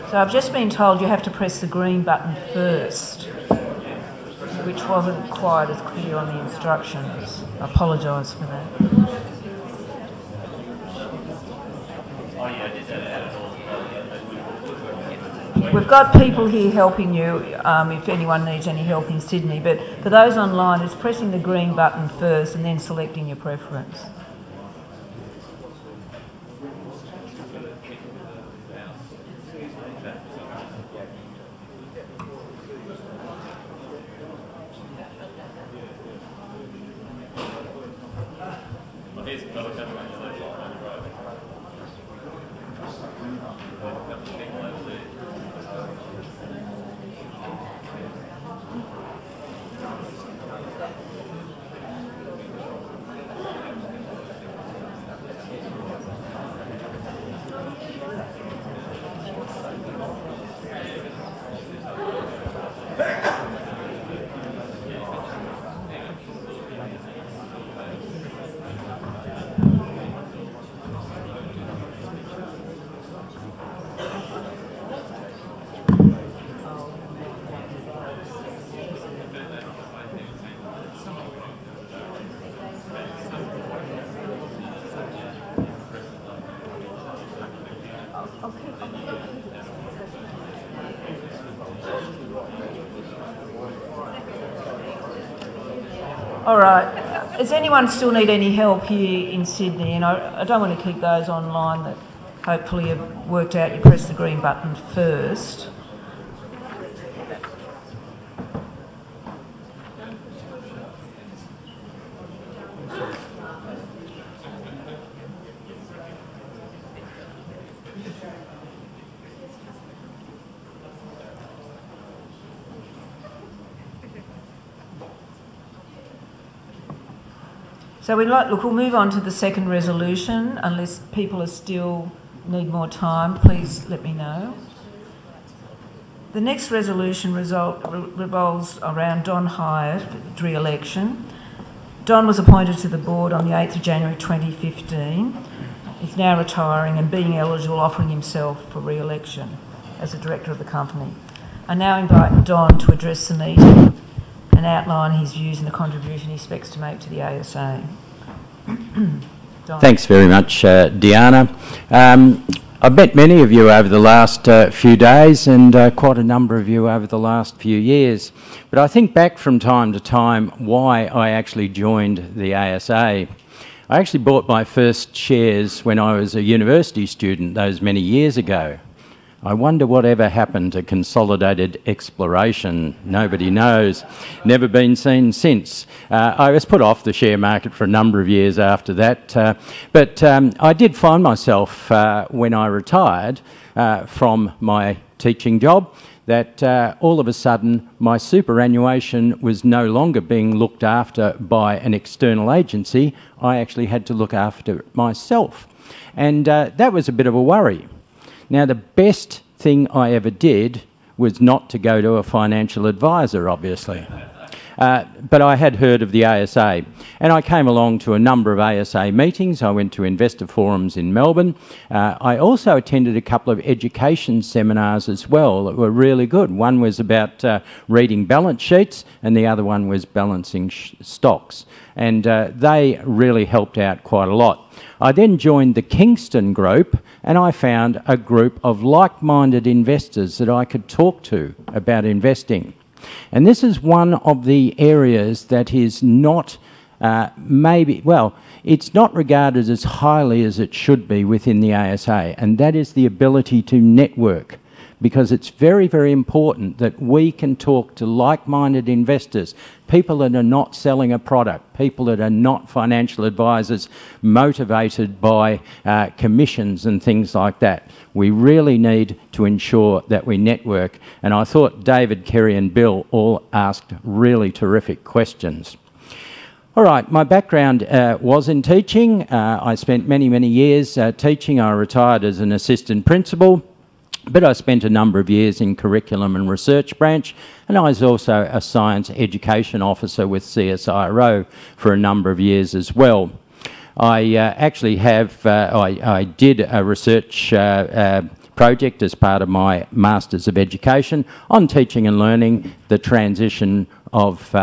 A: So I've just been told you have to press the green button first, which wasn't quite as clear on the instructions. I apologise for that. We've got people here helping you if anyone needs any help in Sydney, but for those online, it's pressing the green button first and then selecting your preference. All right. Does anyone still need any help here in Sydney? And I don't want to keep those online that hopefully have worked out you press the green button first. So we'll move on to the second resolution, unless people need more time, please let me know. The next resolution revolves around Don Hyatt's re-election. Don was appointed to the board on the 8th of January 2015. He's now retiring and being eligible, offering himself for re-election as a director of the company. I now invite Don to address the meeting and outline his views and the contribution he expects to make to the ASA.
G: Thanks very much, Deanna. I've met many of you over the last few days and quite a number of you over the last few years. But I think back from time to time why I actually joined the ASA. I actually bought my first shares when I was a university student those many years ago. I wonder whatever happened to consolidated exploration. Nobody knows. Never been seen since. I was put off the share market for a number of years after that. But I did find myself, when I retired from my teaching job, that all of a sudden my superannuation was no longer being looked after by an external agency. I actually had to look after it myself. And that was a bit of a worry. Now, the best thing I ever did was not to go to a financial advisor, obviously. But I had heard of the ASA, and I came along to a number of ASA meetings. I went to investor forums in Melbourne. I also attended a couple of education seminars as well that were really good. One was about reading balance sheets, and the other one was balancing stocks. And they really helped out quite a lot. I then joined the Kingston group, and I found a group of like-minded investors that I could talk to about investing. And this is one of the areas that is not it's not regarded as highly as it should be within the ASA, and that is the ability to network. Because it's very, very important that we can talk to like-minded investors, people that are not selling a product, people that are not financial advisors motivated by commissions and things like that. We really need to ensure that we network. And I thought David, Kerry and Bill all asked really terrific questions. All right, my background was in teaching. I spent many, many years teaching. I retired as an assistant principal. But I spent a number of years in curriculum and research branch, and I was also a science education officer with CSIRO for a number of years as well. I actually have, I did a research project as part of my Masters of Education on teaching and learning the transition of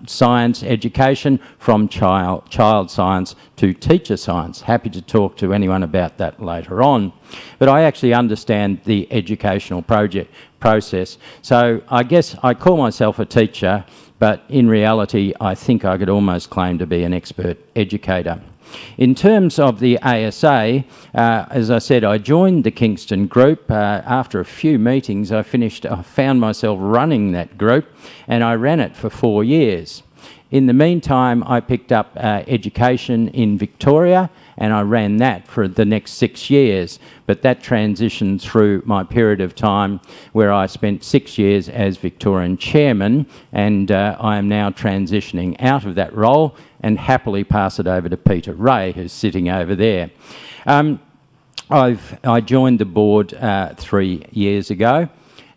G: science education from child science to teacher science. Happy to talk to anyone about that later on. But I actually understand the educational process. So I guess I call myself a teacher, but in reality, I think I could almost claim to be an expert educator. In terms of the ASA, as I said, I joined the Kingston group. After a few meetings, I found myself running that group, and I ran it for 4 years. In the meantime, I picked up education in Victoria, and I ran that for the next 6 years. But that transitioned through my period of time where I spent 6 years as Victorian chairman, and I am now transitioning out of that role and happily pass it over to Peter Ray, who's sitting over there. I joined the board 3 years ago,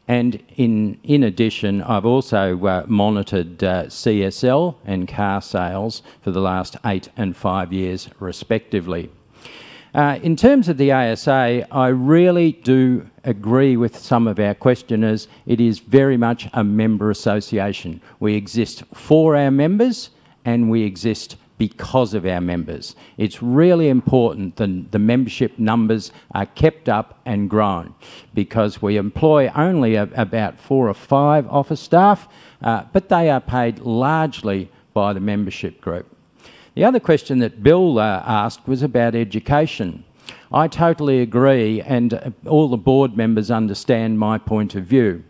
G: and in addition, I've also monitored CSL and car sales for the last 8 and 5 years, respectively. In terms of the ASA, I really do agree with some of our questioners. It is very much a member association. We exist for our members, and we exist because of our members. It's really important that the membership numbers are kept up and grown, because we employ only about 4 or 5 office staff, but they are paid largely by the membership group. The other question that Bill asked was about education. I totally agree, and all the board members understand my point of view.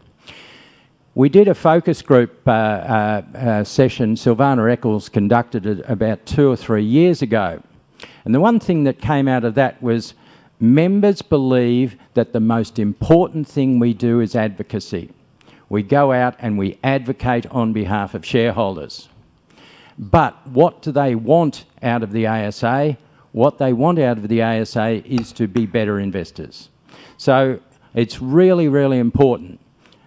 G: We did a focus group session, Sylvana Eccles conducted it about 2 or 3 years ago. And the one thing that came out of that was members believe that the most important thing we do is advocacy. We go out and we advocate on behalf of shareholders. But what do they want out of the ASA? What they want out of the ASA is to be better investors. So it's really, really important.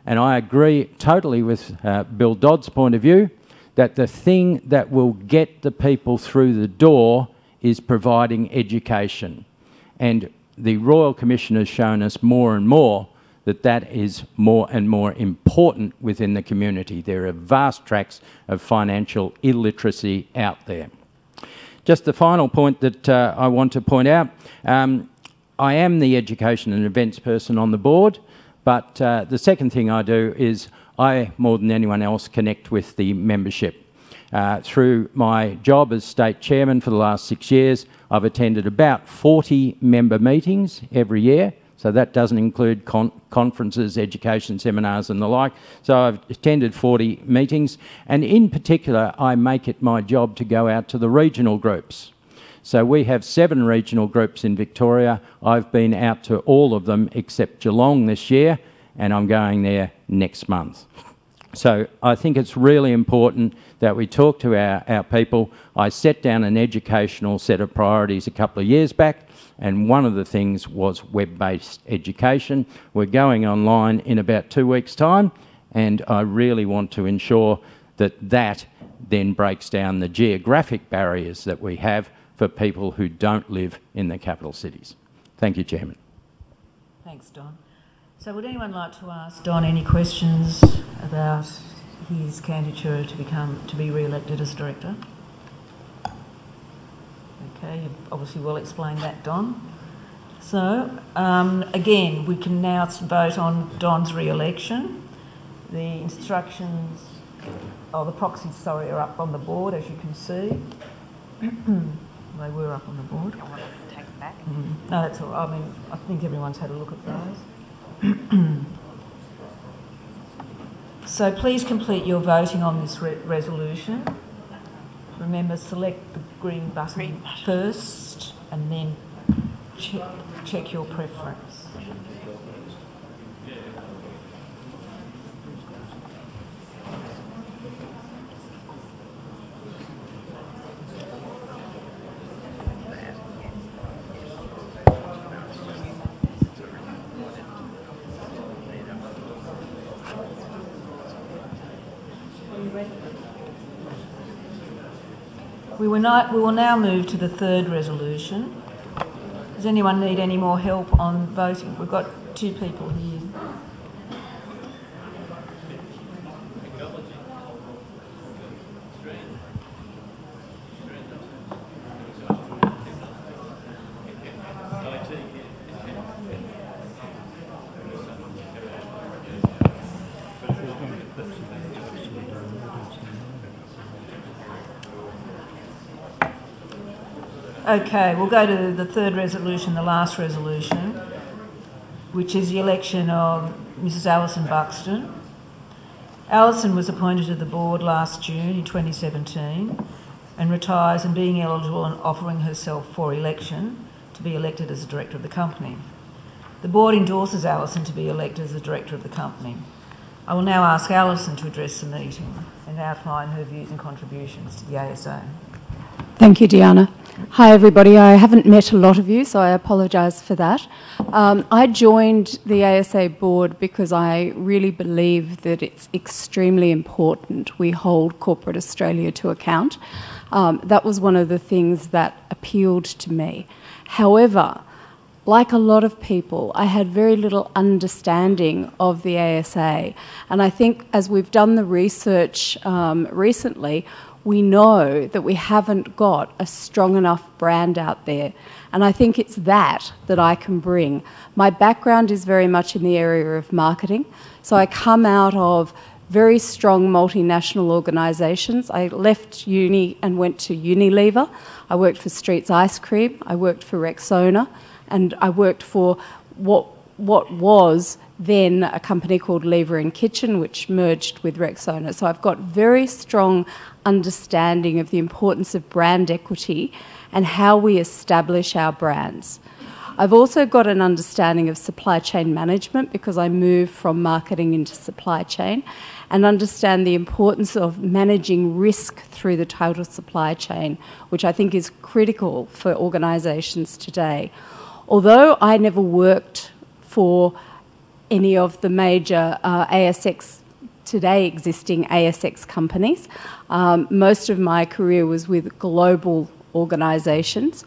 G: And I agree totally with Bill Dodd's point of view that the thing that will get the people through the door is providing education. And the Royal Commission has shown us more and more that that is more and more important within the community. There are vast tracts of financial illiteracy out there. Just the final point that I want to point out, I am the education and events person on the board. But the second thing I do is I, more than anyone else, connect with the membership. Through my job as state chairman for the last 6 years, I've attended about 40 member meetings every year. So that doesn't include conferences, education seminars and the like. So I've attended 40 meetings. And in particular, I make it my job to go out to the regional groups. So we have 7 regional groups in Victoria. I've been out to all of them except Geelong this year, and I'm going there next month. So I think it's really important that we talk to our people. I set down an educational set of priorities a couple of years back, and one of the things was web-based education. We're going online in about 2 weeks' time, and I really want to ensure that that then breaks down the geographic barriers that we have for people who don't live in the capital cities. Thank you, Chairman.
A: Thanks, Don. So would anyone like to ask Don any questions about his candidature to be re-elected as director? Okay, you've obviously well explained that, Don. So, again, we can now vote on Don's re-election. The instructions, the proxies, sorry, are up on the board, as you can see. They were up on the board.
B: I want to take it back.
A: No, that's all right. I mean, I think everyone's had a look at those. So please complete your voting on this resolution. Remember, select the green button first and then check your preference. We will now move to the third resolution. Does anyone need any more help on voting? We've got 2 people here. Okay, we'll go to the third resolution, the last resolution, which is the election of Mrs. Alison Buxton. Alison was appointed to the board last June in 2017 and retires, and being eligible and offering herself for election to be elected as a director of the company. The board endorses Alison to be elected as a director of the company. I will now ask Alison to address the meeting and outline her views and contributions to the ASA.
H: Thank you, Deanna. Hi, everybody. I haven't met a lot of you, so I apologise for that. I joined the ASA board because I really believe that it's extremely important we hold corporate Australia to account. That was one of the things that appealed to me. However, like a lot of people, I had very little understanding of the ASA. And I think as we've done the research recently, we know that we haven't got a strong enough brand out there. And I think it's that I can bring. My background is very much in the area of marketing. So I come out of very strong multinational organisations. I left uni and went to Unilever. I worked for Streets Ice Cream. I worked for Rexona. And I worked for what was then a company called Lever and Kitchen, which merged with Rexona. So I've got very strong understanding of the importance of brand equity and how we establish our brands. I've also got an understanding of supply chain management because I moved from marketing into supply chain, and understand the importance of managing risk through the total supply chain, which I think is critical for organisations today. Although I never worked for any of the major ASX, today existing ASX companies, most of my career was with global organisations.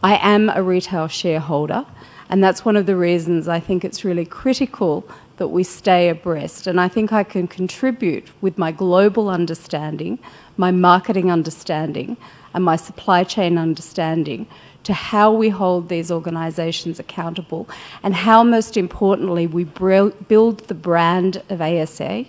H: I am a retail shareholder, and that's one of the reasons I think it's really critical that we stay abreast. And I think I can contribute with my global understanding, my marketing understanding, and my supply chain understanding to how we hold these organisations accountable, and how, most importantly, we build the brand of ASA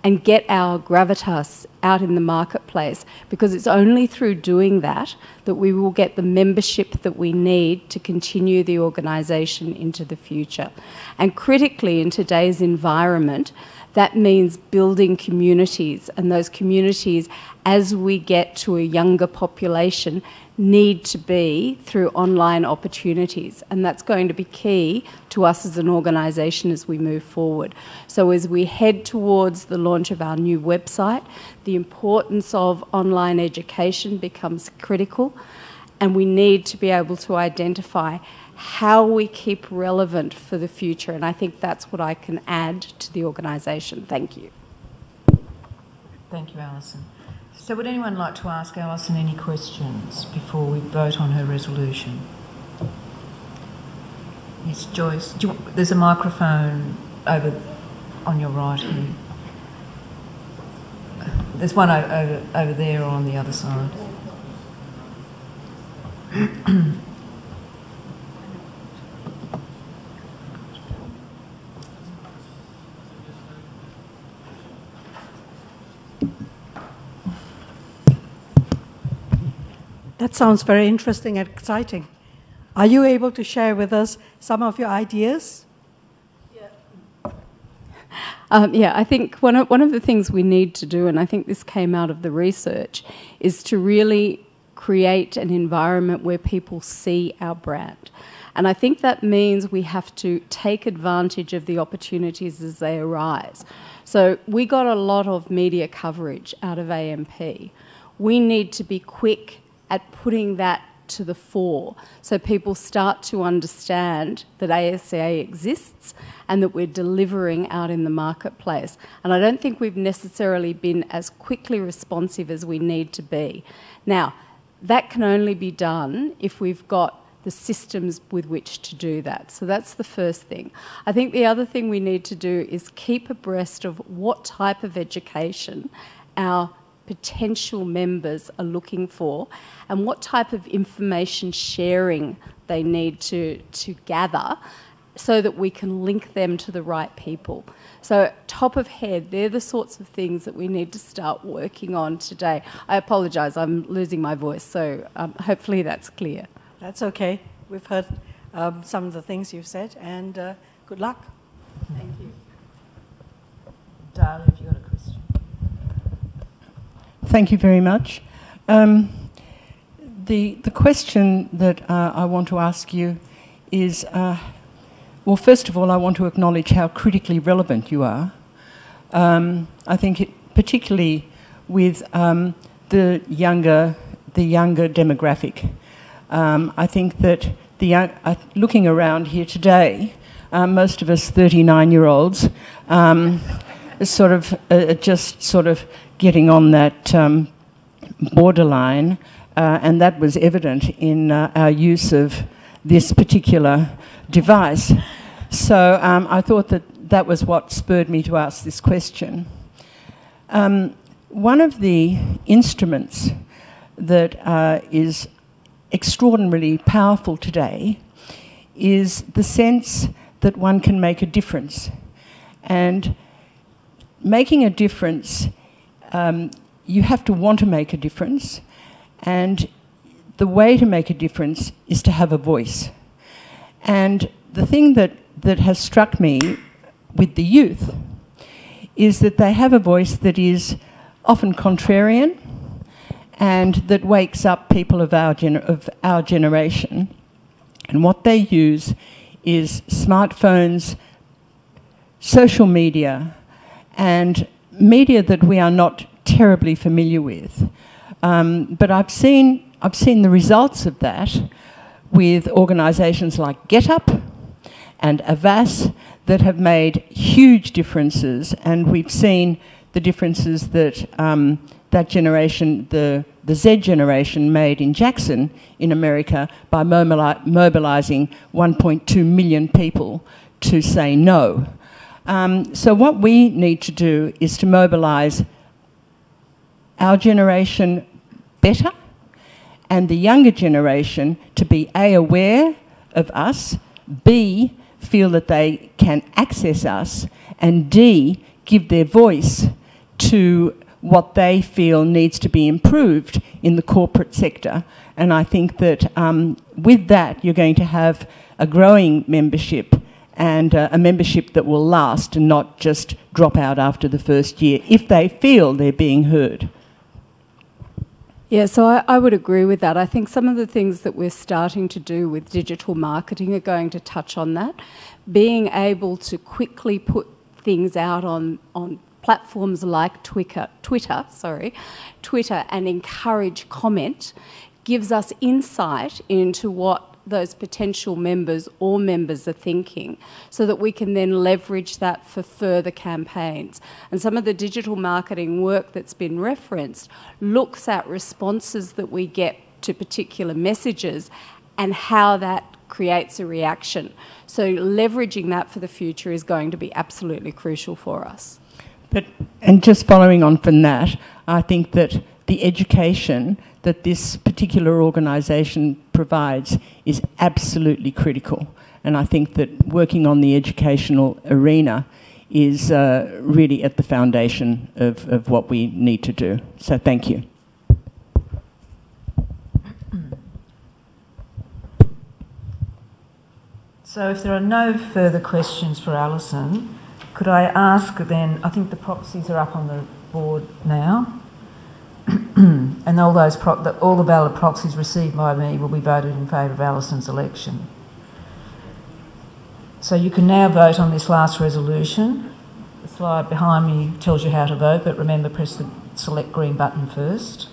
H: and get our gravitas out in the marketplace, because it's only through doing that that we will get the membership that we need to continue the organisation into the future. And critically, in today's environment, that means building communities, and those communities, as we get to a younger population, need to be through online opportunities, and that's going to be key to us as an organisation as we move forward. So as we head towards the launch of our new website, the importance of online education becomes critical, and we need to be able to identify how we keep relevant for the future, and I think that's what I can add to the organisation. Thank you.
A: Thank you, Alison. So would anyone like to ask Alison any questions before we vote on her resolution? Yes, Joyce. There's a microphone over on your right here. There's one over there or on the other side.
I: That sounds very interesting and exciting. Are you able to share with us some of your ideas?
H: Yeah, I think one of the things we need to do, and I think this came out of the research, is to really create an environment where people see our brand. And I think that means we have to take advantage of the opportunities as they arise. So we got a lot of media coverage out of AMP. We need to be quick at putting that to the fore so people start to understand that ASA exists and that we're delivering out in the marketplace. And I don't think we've necessarily been as quickly responsive as we need to be. Now, that can only be done if we've got the systems with which to do that. So that's the first thing. I think the other thing we need to do is keep abreast of what type of education our potential members are looking for and what type of information sharing they need to gather so that we can link them to the right people. So top of head, they're the sorts of things that we need to start working on today. I apologise, I'm losing my voice, so hopefully that's clear.
I: That's okay. We've heard some of the things you've said, and good luck.
A: Thank you. Darla, have you got a question?
J: Thank you very much. The question that I want to ask you is, well, first of all, I want to acknowledge how critically relevant you are. I think particularly with the younger demographic. I think that looking around here today, most of us 39-year-olds just sort of getting on that borderline, and that was evident in our use of this particular device. So I thought that was what spurred me to ask this question. One of the instruments that is extraordinarily powerful today is the sense that one can make a difference. And making a difference, you have to want to make a difference, and the way to make a difference is to have a voice. And the thing that has struck me with the youth is that they have a voice that is often contrarian and that wakes up people of our generation. And what they use is smartphones, social media, and media that we are not terribly familiar with. But I've seen the results of that with organisations like GetUp and Avas that have made huge differences, and we've seen the differences that that generation, the Z generation, made in Jackson in America by mobilising 1.2 million people to say no. So what we need to do is to mobilise our generation better, and the younger generation to be A, aware of us, B, feel that they can access us, and D, give their voice to what they feel needs to be improved in the corporate sector. And I think that with that, you're going to have a growing membership, and a membership that will last and not just drop out after the first year, if they feel they're being heard.
H: Yeah, so I would agree with that. I think some of the things that we're starting to do with digital marketing are going to touch on that. Being able to quickly put things out on platforms like Twitter, and encourage comment gives us insight into what those potential members or members are thinking, so that we can then leverage that for further campaigns. And some of the digital marketing work that's been referenced looks at responses that we get to particular messages and how that creates a reaction. So leveraging that for the future is going to be absolutely crucial for us.
J: And just following on from that, I think that the education that this particular organisation provides is absolutely critical. And I think that working on the educational arena is really at the foundation of what we need to do. So thank you.
A: So if there are no further questions for Alison, could I ask then, I think the proxies are up on the board now, and all the valid proxies received by me will be voted in favour of Alison's election. So you can now vote on this last resolution. The slide behind me tells you how to vote, but remember, press the select green button first.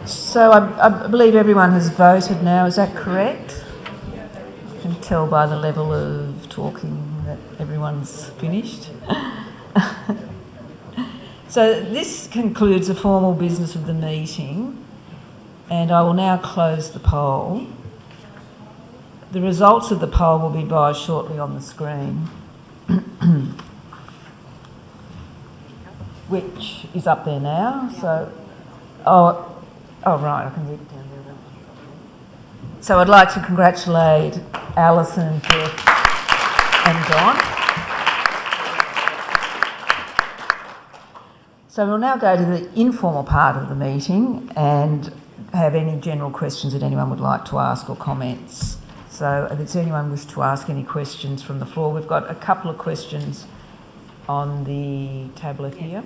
A: So I believe everyone has voted now, is that correct? I can tell by the level of talking that everyone's finished. So this concludes the formal business of the meeting, and I will now close the poll. The results of the poll will be advised shortly on the screen, which is up there now. So, oh right, I can read it down there. So I'd like to congratulate Alison, Jeff and Don. So we'll now go to the informal part of the meeting and have any general questions that anyone would like to ask or comments. So does anyone wish to ask any questions from the floor? We've got a couple of questions on the tablet here.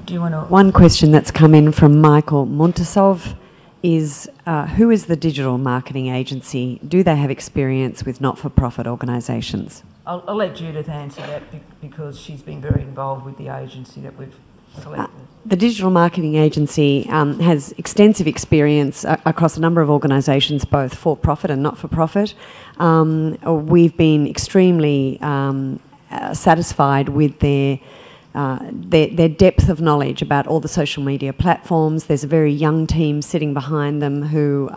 A: Do you want to...
B: One question that's come in from Michael Muntisov is, who is the digital marketing agency? Do they have experience with not-for-profit organisations?
A: I'll let Judith answer that because she's been very involved with the agency that we've selected.
B: The digital marketing agency has extensive experience across a number of organisations, both for-profit and not-for-profit. We've been extremely satisfied with their depth of knowledge about all the social media platforms. There's a very young team sitting behind them who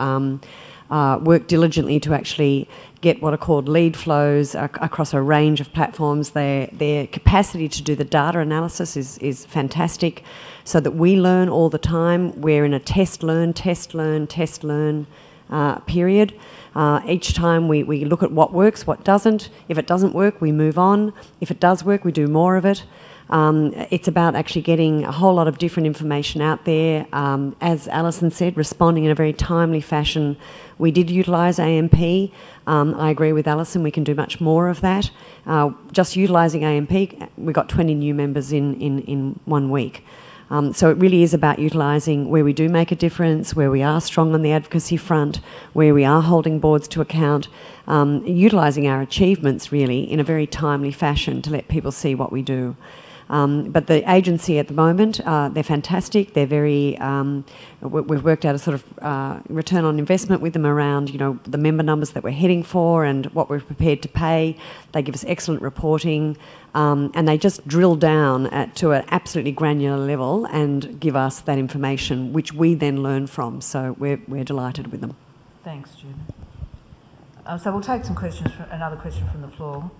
B: work diligently to actually get what are called lead flows across a range of platforms. Their capacity to do the data analysis is fantastic, so that we learn all the time. We're in a test, learn period. Each time we look at what works, what doesn't. If it doesn't work, we move on. If it does work, we do more of it. It's about actually getting a whole lot of different information out there. As Alison said, responding in a very timely fashion. We did utilise AMP. I agree with Alison, we can do much more of that. Just utilising AMP, we got 20 new members in 1 week. So it really is about utilising where we do make a difference, where we are strong on the advocacy front, where we are holding boards to account, utilising our achievements really in a very timely fashion to let people see what we do. But the agency at the moment, they're fantastic. They're very, we've worked out a sort of return on investment with them around, you know, the member numbers that we're heading for and what we're prepared to pay. They give us excellent reporting, and they just drill down to an absolutely granular level and give us that information, which we then learn from. So we're delighted with them.
A: Thanks, Judith. So we'll take some questions, another question from the floor.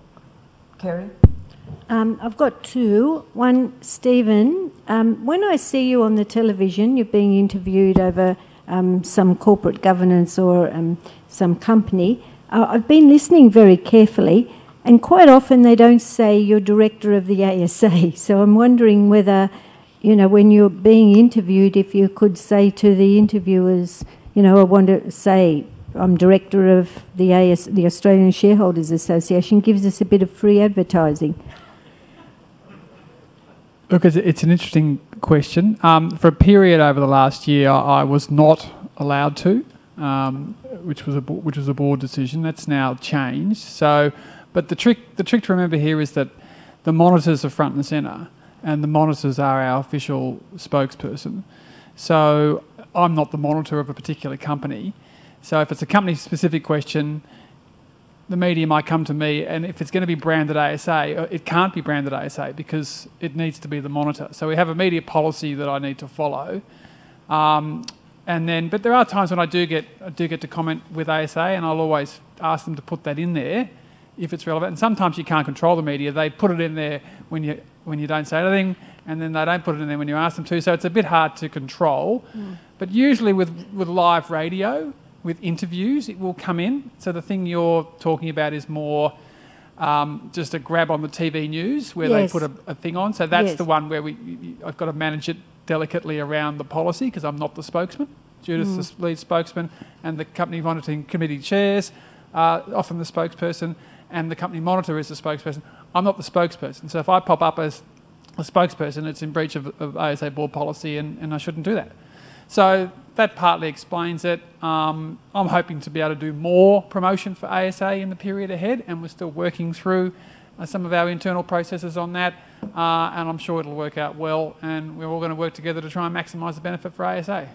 A: Kerry?
D: I've got two. One, Stephen, when I see you on the television, you're being interviewed over some corporate governance or some company, I've been listening very carefully, and quite often they don't say you're director of the ASA. So I'm wondering whether, you know, when you're being interviewed, if you could say to the interviewers, you know, I want to say I'm director of the the Australian Shareholders Association, gives us a bit of free advertising.
K: Look, it's an interesting question. For a period over the last year, I was not allowed to, which was a board decision. That's now changed. So, but the trick to remember here is that the monitors are front and centre, and the monitors are our official spokesperson. So I'm not the monitor of a particular company. So if it's a company-specific question, the media might come to me, and if it's going to be branded ASA, it can't be branded ASA because it needs to be the monitor. So we have a media policy that I need to follow. But there are times when I do get to comment with ASA, and I'll always ask them to put that in there if it's relevant. And sometimes you can't control the media; they put it in there when you don't say anything, and then they don't put it in there when you ask them to. So it's a bit hard to control. But usually with live radio, with interviews, it will come in. So the thing you're talking about is more just a grab on the TV news where they put a thing on. So that's the one where I've got to manage it delicately around the policy because I'm not the spokesman. Judith's the lead spokesman, and the company monitoring committee chairs are often the spokesperson, and the company monitor is the spokesperson. I'm not the spokesperson. So if I pop up as a spokesperson, it's in breach of ASA board policy, and I shouldn't do that. So that partly explains it. I'm hoping to be able to do more promotion for ASA in the period ahead, and we're still working through some of our internal processes on that, and I'm sure it'll work out well, and we're all going to work together to try and maximise the benefit for ASA.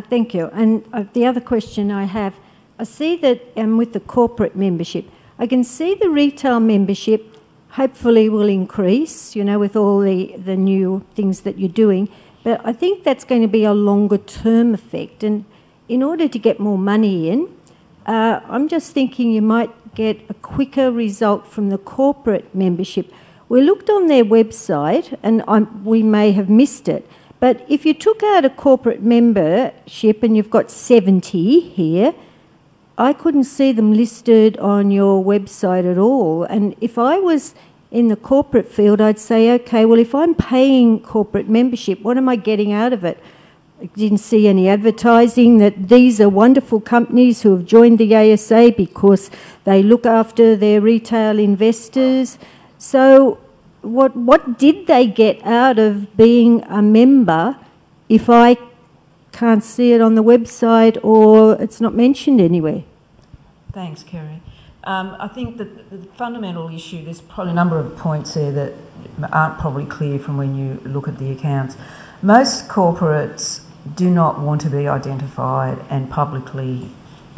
D: Thank you. And the other question I have, I see that with the corporate membership, I can see the retail membership hopefully will increase, with all the new things that you're doing. But I think that's going to be a longer term effect. And in order to get more money in, I'm just thinking you might get a quicker result from the corporate membership. We looked on their website, and we may have missed it, but if you took out a corporate membership and you've got 70 here, I couldn't see them listed on your website at all. And if I was in the corporate field, I'd say, okay, well, if I'm paying corporate membership, what am I getting out of it? I didn't see any advertising that these are wonderful companies who have joined the ASA because they look after their retail investors. So what did they get out of being a member if I can't see it on the website or it's not mentioned anywhere?
A: Thanks, Kerry. I think that the fundamental issue, there's probably a number of points there that aren't probably clear from when you look at the accounts. Most corporates do not want to be identified and publicly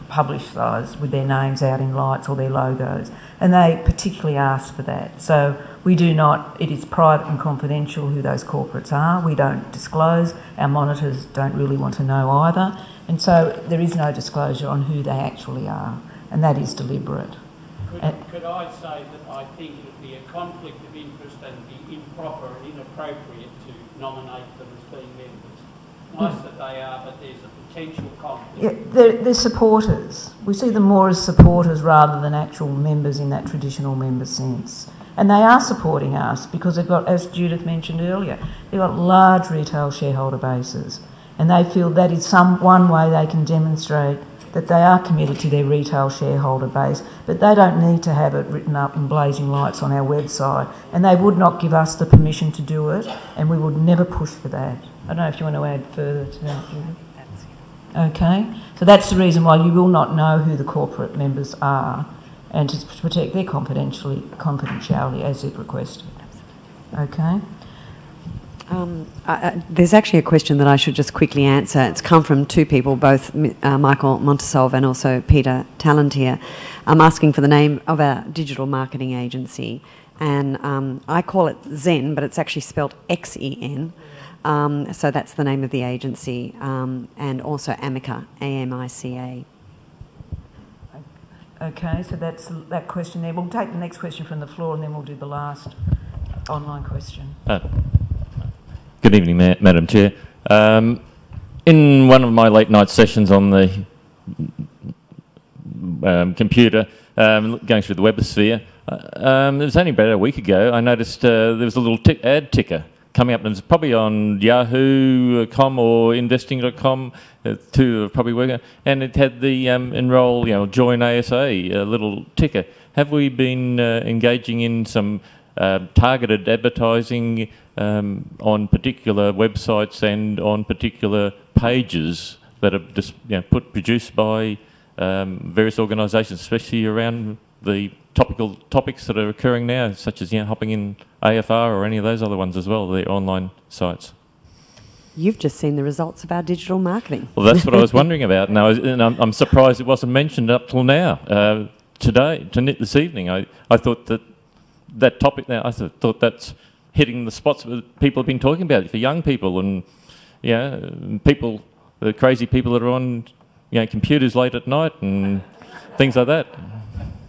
A: publicised with their names out in lights or their logos, and they particularly ask for that. So we do not, it is private and confidential who those corporates are. We don't disclose. Our monitors don't really want to know either, and so there is no disclosure on who they actually are, and that is deliberate.
L: Could I say that I think it would be a conflict of interest and be improper and inappropriate to nominate them as being members? Nice that they are, but there's a potential conflict.
A: Yeah, they're supporters. We see them more as supporters rather than actual members in that traditional member sense. And they are supporting us because they've got, as Judith mentioned earlier, they've got large retail shareholder bases, and they feel that is one way they can demonstrate that they are committed to their retail shareholder base, but they don't need to have it written up in blazing lights on our website, and they would not give us the permission to do it, and we would never push for that. I don't know if you want to add further to that, Judith. Okay, so that's the reason why you will not know who the corporate members are, and to protect their confidentiality as if requested. Okay.
B: There's actually a question that I should just quickly answer. It's come from two people, both Michael Montesolve and also Peter Talentier. I'm asking for the name of our digital marketing agency, and I call it Zen, but it's actually spelled Xen. So that's the name of the agency, and also Amica, A-M-I-C-A.
A: Okay, so that's that question there. We'll take the next question from the floor, and then we'll do the last online question.
M: Good evening, Madam Chair. In one of my late night sessions on the computer, going through the webosphere, it was only about a week ago, I noticed there was a little ad ticker coming up, and it was probably on yahoo.com or investing.com, two are probably working, and it had the enroll, join ASA, a little ticker. Have we been engaging in some targeted advertising on particular websites and on particular pages that are just produced by various organisations, especially around the topical topics that are occurring now, such as hopping in AFR or any of those other ones as well, the online sites.
B: You've just seen the results of our digital marketing.
M: Well, that's what I was wondering about, and I'm surprised it wasn't mentioned up till now. This evening, I thought that topic now, I thought that's hitting the spots that people have been talking about for young people and people, the crazy people that are on computers late at night and things like that.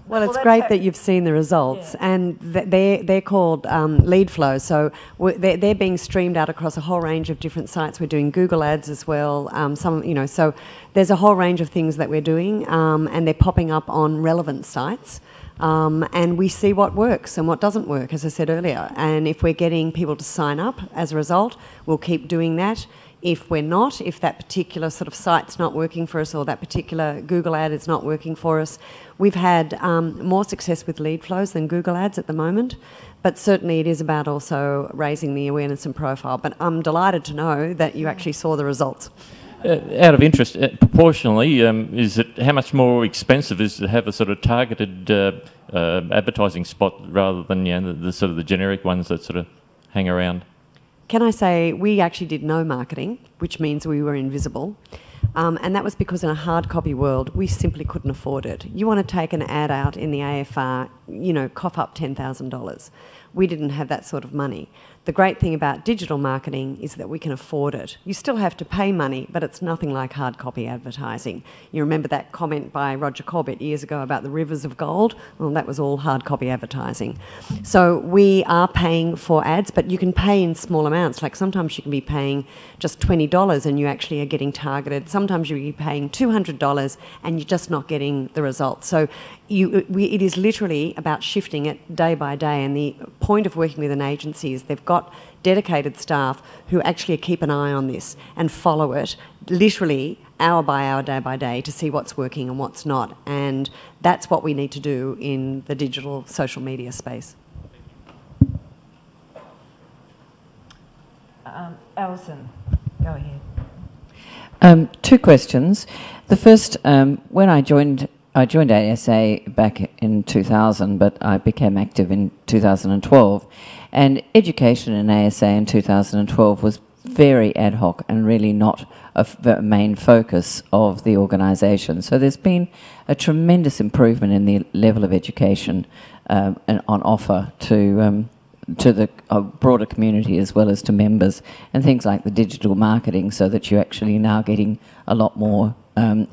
B: Well, it's great that you've seen the results, and they're called lead flow. So they're being streamed out across a whole range of different sites. We're doing Google ads as well. So there's a whole range of things that we're doing, and they're popping up on relevant sites. And we see what works and what doesn't work, as I said earlier. And if we're getting people to sign up as a result, we'll keep doing that. If we're not, if that particular sort of site's not working for us or that particular Google ad is not working for us, we've had more success with lead flows than Google ads at the moment. But certainly it is about also raising the awareness and profile. But I'm delighted to know that you actually saw the results.
M: Out of interest, proportionally, is it how much more expensive is to have a sort of targeted advertising spot rather than the sort of the generic ones that sort of hang around?
B: Can I say we actually did no marketing, which means we were invisible. And that was because in a hard copy world, we simply couldn't afford it. You want to take an ad out in the AFR, cough up $10,000. We didn't have that sort of money. The great thing about digital marketing is that we can afford it. You still have to pay money, but it's nothing like hard copy advertising. You remember that comment by Roger Corbett years ago about the rivers of gold? Well, that was all hard copy advertising. So we are paying for ads, but you can pay in small amounts. Like sometimes you can be paying just $20 and you actually are getting targeted. Sometimes you'll be paying $200 and you're just not getting the results. So it is literally about shifting it day by day, and the point of working with an agency is they've got dedicated staff who actually keep an eye on this and follow it literally hour by hour, day by day to see what's working and what's not, and that's what we need to do in the digital social media space.
A: Alison, go ahead.
N: Two questions. The first, when I joined ASA back in 2000, but I became active in 2012. And education in ASA in 2012 was very ad hoc and really not a main focus of the organisation. So there's been a tremendous improvement in the level of education and on offer to the broader community as well as to members, and things like the digital marketing, so that you're actually now getting a lot more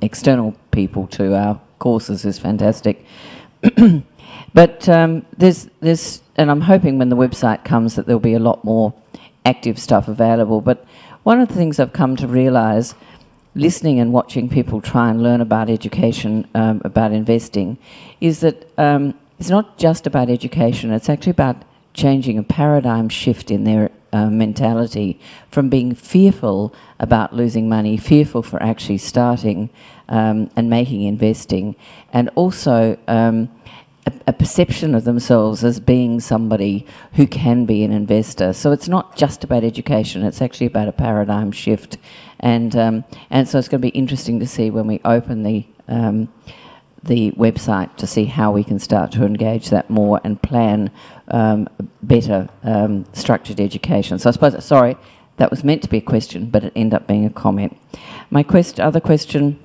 N: external people to our courses is fantastic. But there's and I'm hoping when the website comes that there'll be a lot more active stuff available. But one of the things I've come to realise, listening and watching people try and learn about education, about investing, is that it's not just about education, it's actually about changing a paradigm shift in their mentality from being fearful about losing money, fearful for actually starting and making investing, and also a perception of themselves as being somebody who can be an investor. So it's not just about education, it's actually about a paradigm shift. And so it's going to be interesting to see when we open the website to see how we can start to engage that more and plan better structured education. So I suppose, sorry, that was meant to be a question, but it ended up being a comment. My other question,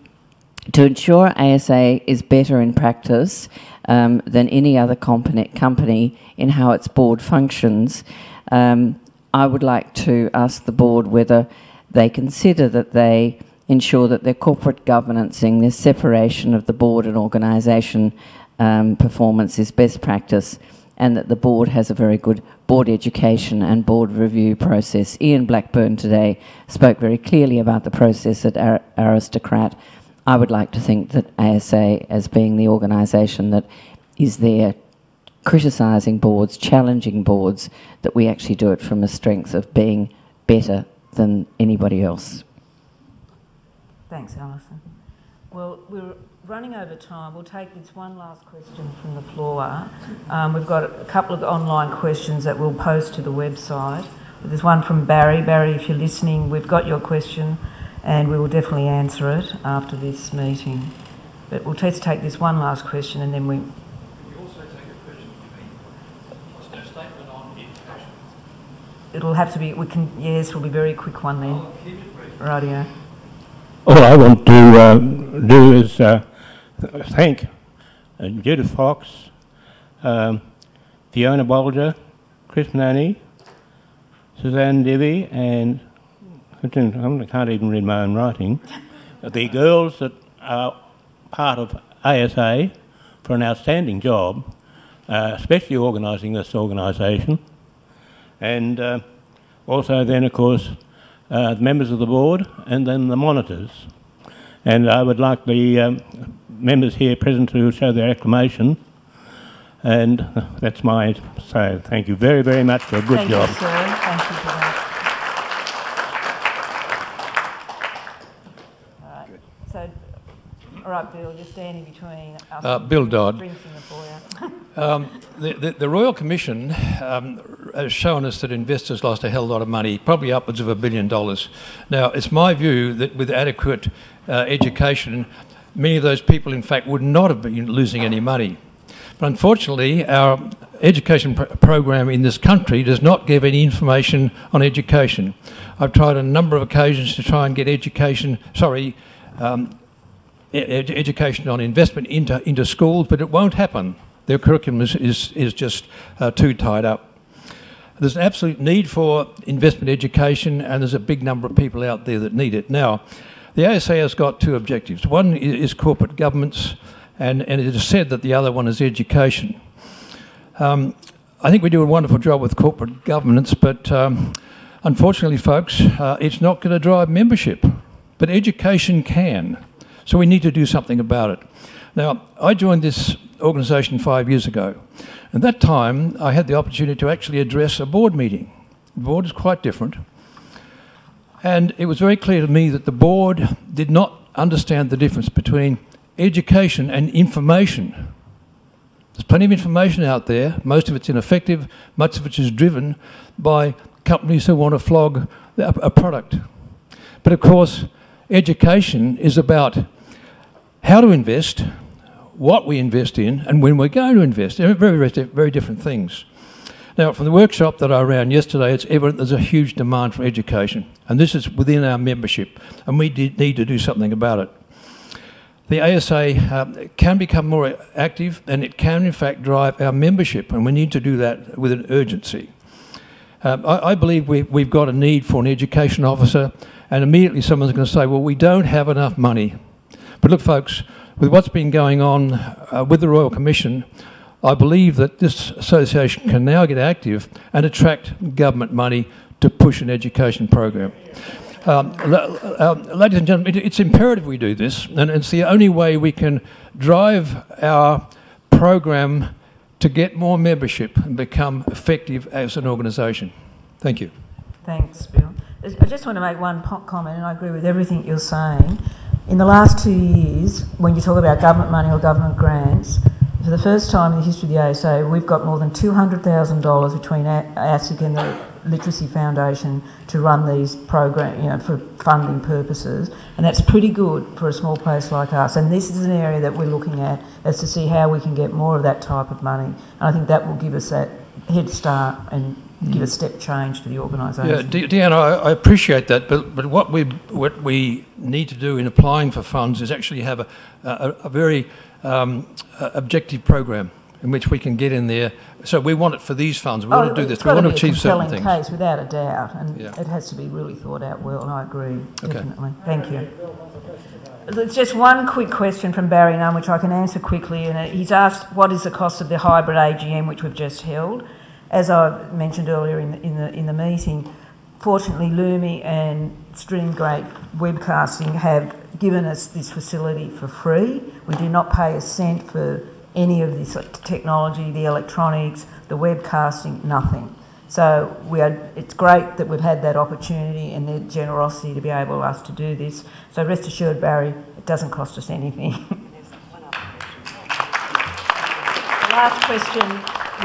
N: to ensure ASA is better in practice than any other company in how its board functions, I would like to ask the board whether they consider that they ensure that their corporate governancing, their separation of the board and organisation performance is best practice, and that the board has a very good board education and board review process. Ian Blackburn today spoke very clearly about the process at Aristocrat. I would like to think that ASA, as being the organisation that is there criticising boards, challenging boards, that we actually do it from a strength of being better than anybody else.
A: Thanks, Alison. Well, we're running over time. We'll take this one last question from the floor. We've got a couple of online questions that we'll post to the website. There's one from Barry. Barry, if you're listening, we've got your question and we will definitely answer it after this meeting. But we'll just take this one last question and then we...
O: Can you also take a question from me? What's their statement on education?
A: It'll have to be, yes, it'll be a very quick one then.
O: I'll keep it brief.
A: Rightio.
P: All I want to do is thank Judith Fox, Fiona Bolger, Chris Manny, Suzanne Devi, and I can't even read my own writing, the girls that are part of ASA for an outstanding job, especially organising this organisation, and also then, of course, the members of the board and then the monitors. And I would like the members here present to show their acclamation. And that's my say. Thank you very, very much for a good job.
A: Thank you, sir. Thank you for that. All right. So, all right, Bill, you're standing between us.
C: Bill Dodd.
A: Bring Singapore out.
C: The Royal Commission has shown us that investors lost a hell of a lot of money, probably upwards of $1 billion. Now, it's my view that with adequate education, many of those people, in fact, would not have been losing any money. But unfortunately, our education program in this country does not give any information on education. I've tried on a number of occasions to try and get education on investment into schools, but it won't happen. Their curriculum is just too tied up. There's an absolute need for investment education, and there's a big number of people out there that need it. Now, the ASA has got two objectives. One is corporate governance, and it is said that the other one is education. I think we do a wonderful job with corporate governance, but unfortunately, folks, it's not going to drive membership. But education can. So we need to do something about it. Now, I joined this organisation 5 years ago. At that time, I had the opportunity to actually address a board meeting. The board is quite different. And it was very clear to me that the board did not understand the difference between education and information. There's plenty of information out there. Most of it's ineffective. Much of it is driven by companies who want to flog a product. But of course, education is about how to invest, what we invest in, and when we're going to invest. They're very different things. Now, from the workshop that I ran yesterday, it's evident there's a huge demand for education, and this is within our membership, and we need to do something about it. The ASA can become more active, and it can, in fact, drive our membership, and we need to do that with an urgency. I believe we've got a need for an education officer, and immediately someone's going to say, well, we don't have enough money. But look, folks, with what's been going on with the Royal Commission, I believe that this association can now get active and attract government money to push an education program. Ladies and gentlemen, it's imperative we do this, and it's the only way we can drive our program to get more membership and become effective as an organisation. Thank you.
A: Thanks, Bill. I just want to make one comment, and I agree with everything you're saying. In the last 2 years, when you talk about government money or government grants, for the first time in the history of the ASA, we've got more than $200,000 between ASIC and the Literacy Foundation to run these programs, for funding purposes, and that's pretty good for a small place like us. And this is an area that we're looking at as to see how we can get more of that type of money. And I think that will give us that head start and give a step change to the organisation.
C: Yeah, Deanna, I appreciate that, but what we need to do in applying for funds is actually have a very objective program in which we can get in there. So we want it for these funds. We want to do this. We want to achieve certain things.
A: Case, without a doubt, and it has to be really thought out well, and I agree, definitely. Thank you. There's just one quick question from Barry Nunn, which I can answer quickly, and he's asked, what is the cost of the hybrid AGM which we've just held? As I mentioned earlier in the meeting, fortunately Lumi and StreamGreat webcasting have given us this facility for free. We do not pay a cent for any of this technology, the electronics, the webcasting, nothing. So it's great that we've had that opportunity and their generosity to be able us to do this. So rest assured, Barry, it doesn't cost us anything. The last question,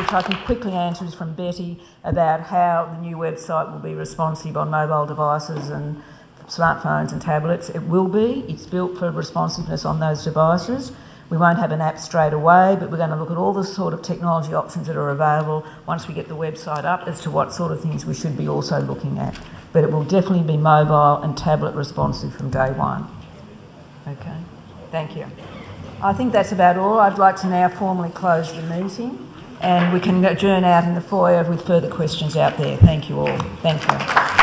A: which I can quickly answer, is from Betty about how the new website will be responsive on mobile devices and smartphones and tablets. It will be. It's built for responsiveness on those devices. We won't have an app straight away, but we're going to look at all the sort of technology options that are available once we get the website up as to what sort of things we should be also looking at. But it will definitely be mobile and tablet responsive from day one. Okay, thank you. I think that's about all. I'd like to now formally close the meeting, and we can adjourn out in the foyer with further questions out there. Thank you all. Thank you.